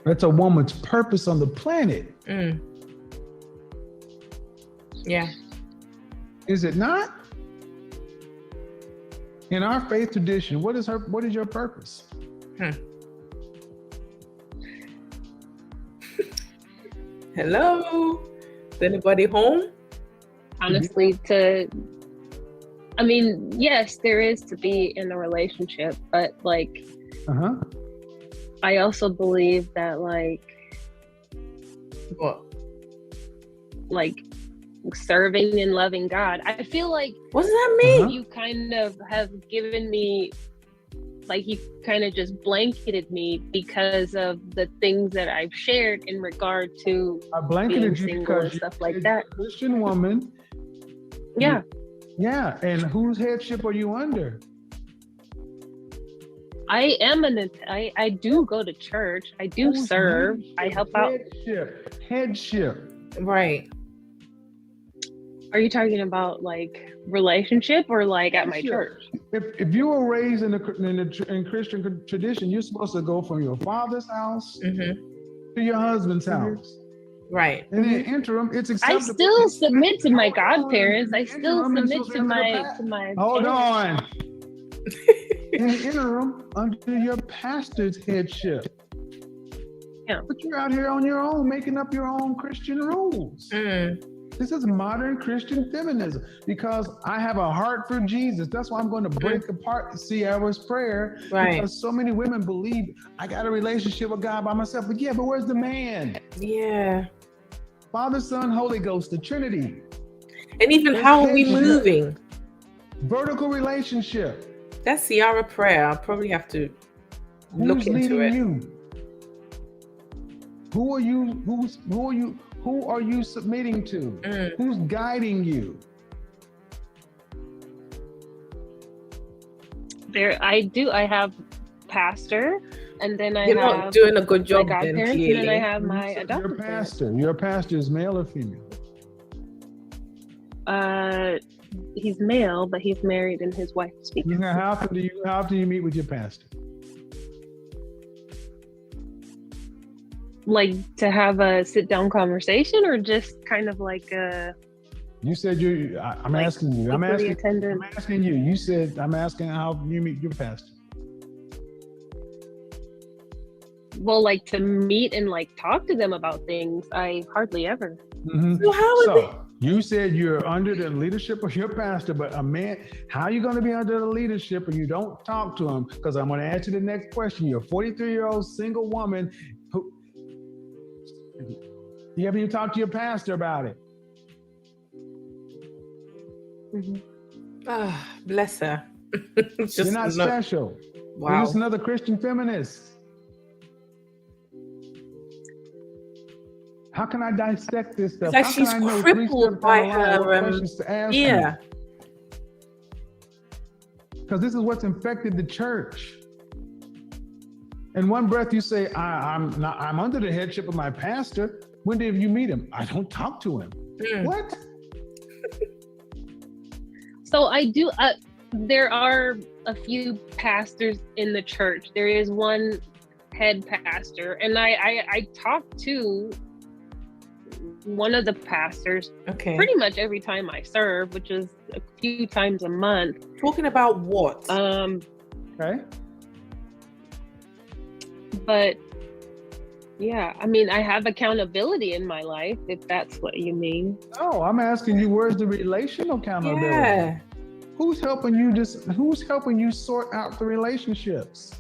Speaker 2: That's a woman's purpose on the planet.
Speaker 1: Mm. Yeah.
Speaker 2: Is it not? In our faith tradition, what is your purpose?
Speaker 1: Hello? Is anybody home?
Speaker 3: Honestly, yes, there is to be in a relationship, but like, I also believe that
Speaker 1: What?
Speaker 3: like serving and loving God. I feel like
Speaker 1: What does that mean?
Speaker 3: you kind of have given me, like, you kind of just blanketed me because of the things that I've shared in regard to
Speaker 2: I blanketed you
Speaker 3: being single
Speaker 2: because
Speaker 3: and
Speaker 2: you
Speaker 3: stuff like
Speaker 2: said
Speaker 3: that.
Speaker 2: you're a Christian woman.
Speaker 3: Yeah.
Speaker 2: Yeah. And whose headship are you under?
Speaker 3: I am I do go to church. I do
Speaker 2: Whose
Speaker 3: serve.
Speaker 2: leadership?
Speaker 3: I help out.
Speaker 2: Headship.
Speaker 1: Right.
Speaker 3: Are you talking about like relationship or like at my
Speaker 2: Headship.
Speaker 3: church?
Speaker 2: If you were raised in Christian tradition, you're supposed to go from your father's house
Speaker 1: Mm-hmm.
Speaker 2: to your husband's house.
Speaker 1: Right.
Speaker 2: In the interim, it's
Speaker 3: I
Speaker 2: acceptable.
Speaker 3: still submit to my
Speaker 2: Hold on.
Speaker 3: godparents. I
Speaker 2: In the
Speaker 3: still
Speaker 2: interim,
Speaker 3: submit
Speaker 2: it's
Speaker 3: to my
Speaker 2: Hold
Speaker 3: parents.
Speaker 2: on. In the interim, under your pastor's headship.
Speaker 3: Yeah.
Speaker 2: But you're out here on your own, making up your own Christian rules.
Speaker 1: Mm.
Speaker 2: This is modern Christian feminism because I have a heart for Jesus. That's why I'm going to break apart Sierra's prayer.
Speaker 1: Right.
Speaker 2: Because so many women believe I got a relationship with God by myself. But but where's the man?
Speaker 1: Yeah.
Speaker 2: Father, Son, Holy Ghost, the Trinity.
Speaker 1: And even how are we moving?
Speaker 2: Vertical relationship.
Speaker 1: That's Ciara prayer. I'll probably have to look into it.
Speaker 2: You? Who are you? Who are you submitting to? Who's guiding you?
Speaker 3: I have pastor, and then
Speaker 1: You're not doing a good job
Speaker 3: my
Speaker 1: then,
Speaker 3: godparents, and
Speaker 1: clearly.
Speaker 3: then I have my adopted
Speaker 2: Your pastor is male or female?
Speaker 3: He's male, but he's married and his wife speaks.
Speaker 2: How often do you meet with your pastor?
Speaker 3: Like to have a sit down conversation, or just kind of like a.
Speaker 2: You said I'm asking you. I'm asking you. You said I'm asking how you meet your pastor.
Speaker 3: Well, like to meet and like talk to them about things, I hardly ever.
Speaker 2: Mm-hmm.
Speaker 1: So how is it?
Speaker 2: You said you're under the leadership of your pastor, but a man, how are you going to be under the leadership and you don't talk to him? Because I'm going to ask you the next question. You're a 43-year-old single woman who you haven't even talked to your pastor about it.
Speaker 1: Bless her.
Speaker 2: You're not special.
Speaker 1: Wow.
Speaker 2: You're just another Christian feminist. How can I dissect this stuff?
Speaker 1: It's like she's crippled by her. Yeah.
Speaker 2: Because this is what's infected the church. In one breath, you say, I'm under the headship of my pastor. When did you meet him? I don't talk to him. What?
Speaker 3: So I do, there are a few pastors in the church. There is one head pastor, and I talk to one of the pastors pretty much every time I serve, which is a few times a month.
Speaker 1: Talking about what?
Speaker 2: Okay.
Speaker 3: But yeah, I mean, I have accountability in my life, if that's what you mean.
Speaker 2: Oh, I'm asking you, where's the relational accountability?
Speaker 1: Yeah.
Speaker 2: Who's helping you sort out the relationships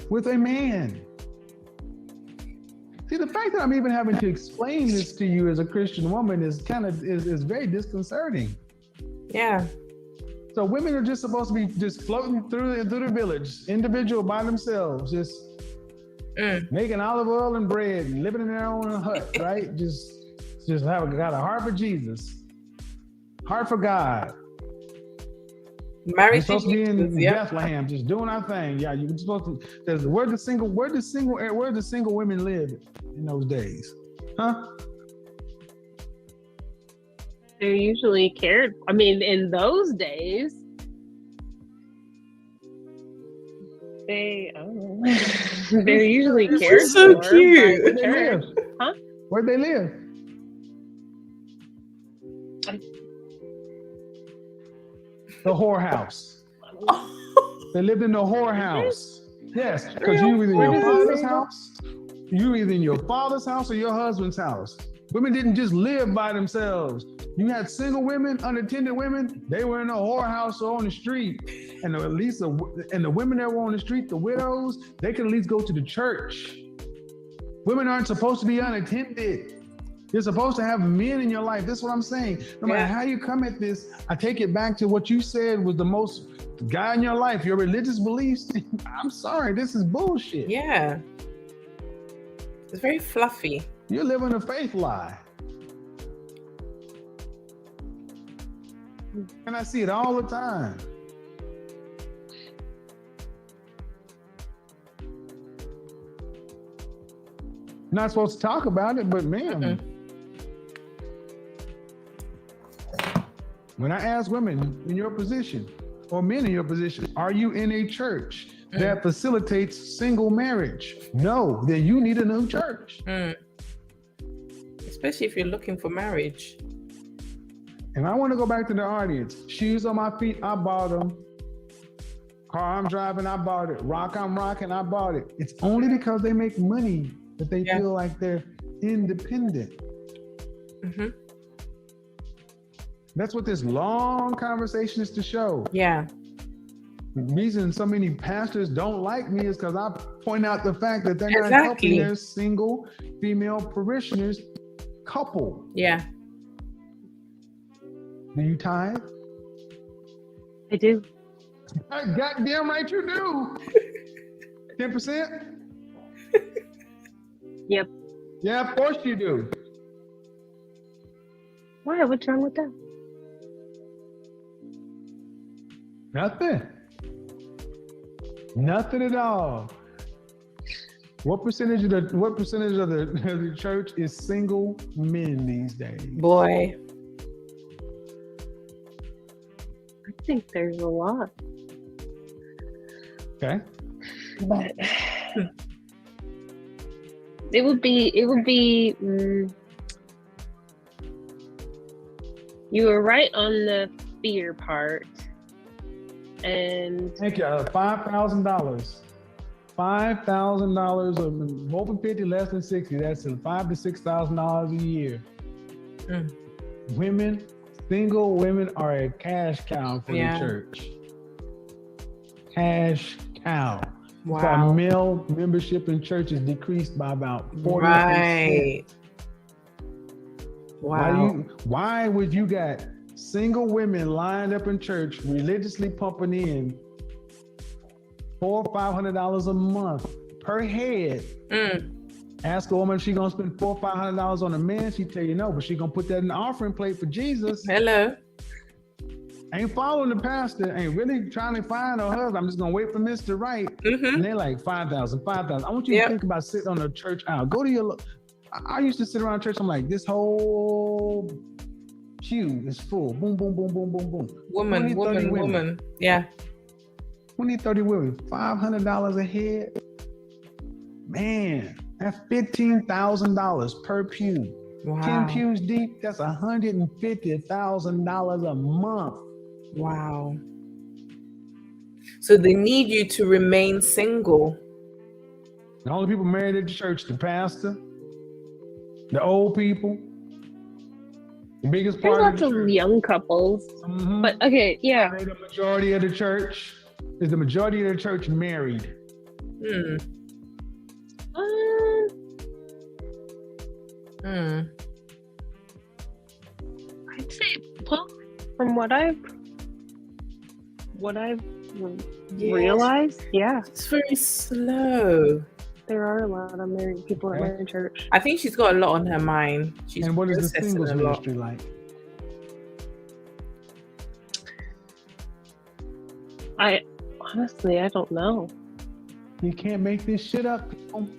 Speaker 2: with a man? See, the fact that I'm even having to explain this to you as a Christian woman is very disconcerting.
Speaker 1: Yeah.
Speaker 2: So women are just supposed to be just floating through the village, individual by themselves, just making olive oil and bread and living in their own hut, right? just got a heart for Jesus, heart for God.
Speaker 1: Married
Speaker 2: We're supposed to be in Bethlehem, just doing our thing. Yeah, you're supposed to. Where the single women live in those days, huh?
Speaker 3: They're usually cared. I mean, in those days, they're usually cared
Speaker 1: so
Speaker 3: for.
Speaker 1: cute.
Speaker 3: By the church. Huh?
Speaker 2: Where'd they live? The whorehouse. They lived in the whorehouse. Yes, because you were either in your father's house, or your husband's house. Women didn't just live by themselves. You had single women, unattended women. They were in a whorehouse or on the street, and the women that were on the street, the widows, they could at least go to the church. Women aren't supposed to be unattended. You're supposed to have men in your life. This is what I'm saying. No matter how you come at this, I take it back to what you said was the most guy in your life, your religious beliefs. I'm sorry, this is bullshit.
Speaker 1: Yeah. It's very fluffy.
Speaker 2: You're living a faith lie. And I see it all the time. Not supposed to talk about it, but man. When I ask women in your position, or men in your position, are you in a church that facilitates single marriage? No, then you need a new church.
Speaker 1: Especially if you're looking for marriage.
Speaker 2: And I want to go back to the audience. Shoes on my feet, I bought them. Car I'm driving, I bought it. Rock I'm rocking, I bought it. It's only because they make money that they feel like they're independent. That's what this long conversation is to show.
Speaker 1: Yeah.
Speaker 2: The reason so many pastors don't like me is because I point out the fact that they're not helping their single female parishioners couple.
Speaker 1: Yeah.
Speaker 2: Do you tithe?
Speaker 3: I do.
Speaker 2: Goddamn right you do. 10%?
Speaker 3: Yep.
Speaker 2: Yeah, of course you do.
Speaker 3: Why? What's wrong with that?
Speaker 2: Nothing at all. What percentage of the church is single men these days?
Speaker 1: Boy.
Speaker 3: I think there's a lot.
Speaker 2: Okay.
Speaker 3: But it would be you were right on the fear part. And
Speaker 2: thank you. $5,000. $5,000 of over 50, less than 60. That's $5,000 to $6,000 a year. Women, single women are a cash cow for the church. Cash cow.
Speaker 1: Wow.
Speaker 2: So male membership in church is decreased by about 40%.
Speaker 1: Right. Wow.
Speaker 2: Why would you got single women lined up in church, religiously pumping in $400 or $500 a month per head? Ask a woman if she's gonna spend $400 or $500 on a man, she tell you no, but she's gonna put that in the offering plate for Jesus.
Speaker 1: Hello.
Speaker 2: ain't following the pastor, ain't really trying to find a husband. I'm just gonna wait for Mr. Right. And they're like 5,000. I want you to think about sitting on a church aisle. Go to your. I used to sit around church. I'm like, this whole pew is full. Boom, boom, boom, boom, boom, boom.
Speaker 1: Woman. Yeah.
Speaker 2: 20, 30 women. $500 a head. Man, that's $15,000 per pew.
Speaker 1: Wow.
Speaker 2: 10 pews deep. That's $150,000 a month.
Speaker 1: Wow. So they need you to remain single.
Speaker 2: The only people married at the church, the pastor, the old people, the biggest part
Speaker 3: There's
Speaker 2: of the
Speaker 3: lots
Speaker 2: church.
Speaker 3: of young couples. But okay, yeah.
Speaker 2: Are they the majority of the church? Is the majority of the church married?
Speaker 3: I'd say, well, from what I've realized, yeah,
Speaker 1: it's very slow.
Speaker 3: there are a lot of married people at my church.
Speaker 1: I think she's got a lot on her mind.
Speaker 2: And what is the singles ministry like?
Speaker 3: Honestly, I don't know.
Speaker 2: You can't make this shit up, people.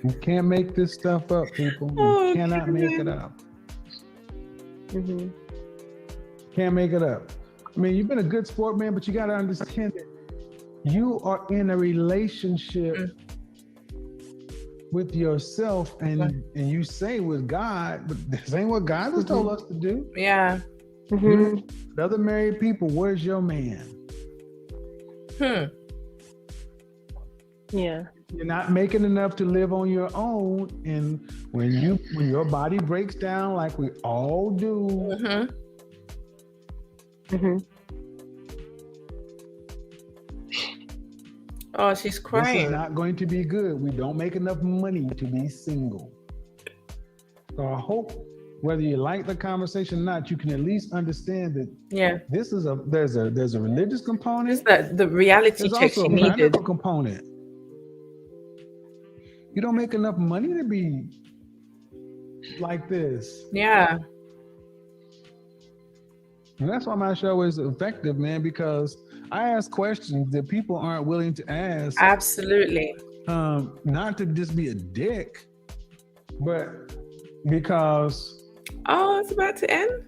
Speaker 2: You can't make this stuff up, people. You cannot make it up. Can't make it up. I mean, you've been a good sport, man, but you got to understand that you are in a relationship with yourself, and you say with God, but this ain't what God has told us to do.
Speaker 1: Yeah.
Speaker 2: Other married people, where's your man?
Speaker 3: Yeah.
Speaker 2: You're not making enough to live on your own, and when your body breaks down, like we all do,
Speaker 1: oh, she's crying.
Speaker 2: This is not going to be good. We don't make enough money to be single. So I hope, whether you like the conversation or not, you can at least understand that.
Speaker 1: Yeah.
Speaker 2: This is there's a religious component.
Speaker 1: It's the reality
Speaker 2: There's
Speaker 1: check
Speaker 2: also
Speaker 1: she
Speaker 2: a
Speaker 1: needed.
Speaker 2: practical component. You don't make enough money to be like this.
Speaker 1: Yeah.
Speaker 2: And that's why my show is effective, man, because I ask questions that people aren't willing to ask.
Speaker 1: Absolutely.
Speaker 2: Not to just be a dick, but because...
Speaker 1: Oh, it's about to end?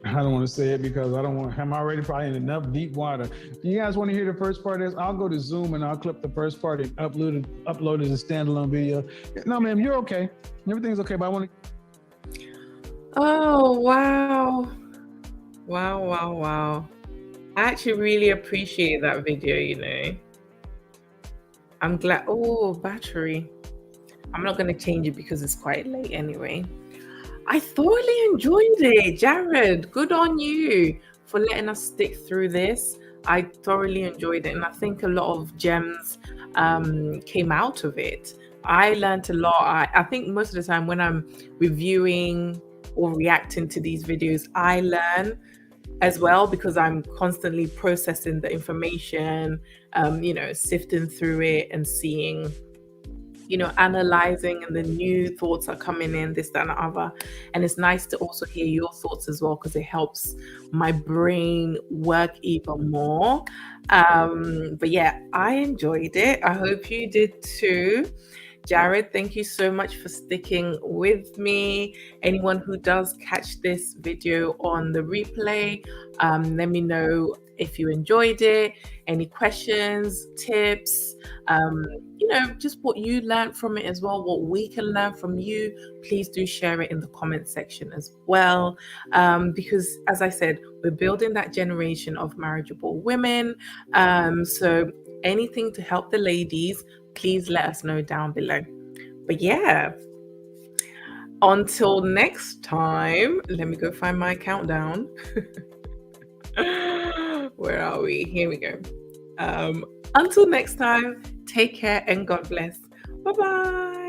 Speaker 2: I don't want to say it because I'm already probably in enough deep water. If you guys want to hear the first part of this, I'll go to Zoom and I'll clip the first part and upload it as a standalone video. No, ma'am, you're okay. Everything's okay, but I want to...
Speaker 1: Oh, wow. Wow. I actually really appreciate that video, you know. I'm glad. Oh, battery. I'm not going to change it because it's quite late anyway. I thoroughly enjoyed it. Jared, good on you for letting us stick through this. I thoroughly enjoyed it, and I think a lot of gems came out of it. I learned a lot. I think most of the time when I'm reviewing or reacting to these videos, I learn as well because I'm constantly processing the information, sifting through it and seeing, analyzing, and the new thoughts are coming in, this, that, and the other. And it's nice to also hear your thoughts as well because it helps my brain work even more. But yeah, I enjoyed it. I hope you did too. Jared, thank you so much for sticking with me. Anyone who does catch this video on the replay, let me know if you enjoyed it, any questions, tips, just what you learned from it as well, what we can learn from you. Please do share it in the comment section as well. Because as I said, we're building that generation of marriageable women. So anything to help the ladies, please let us know down below. But yeah, until next time, let me go find my countdown. Where are we? Here we go. Until next time, take care and God bless. Bye-bye.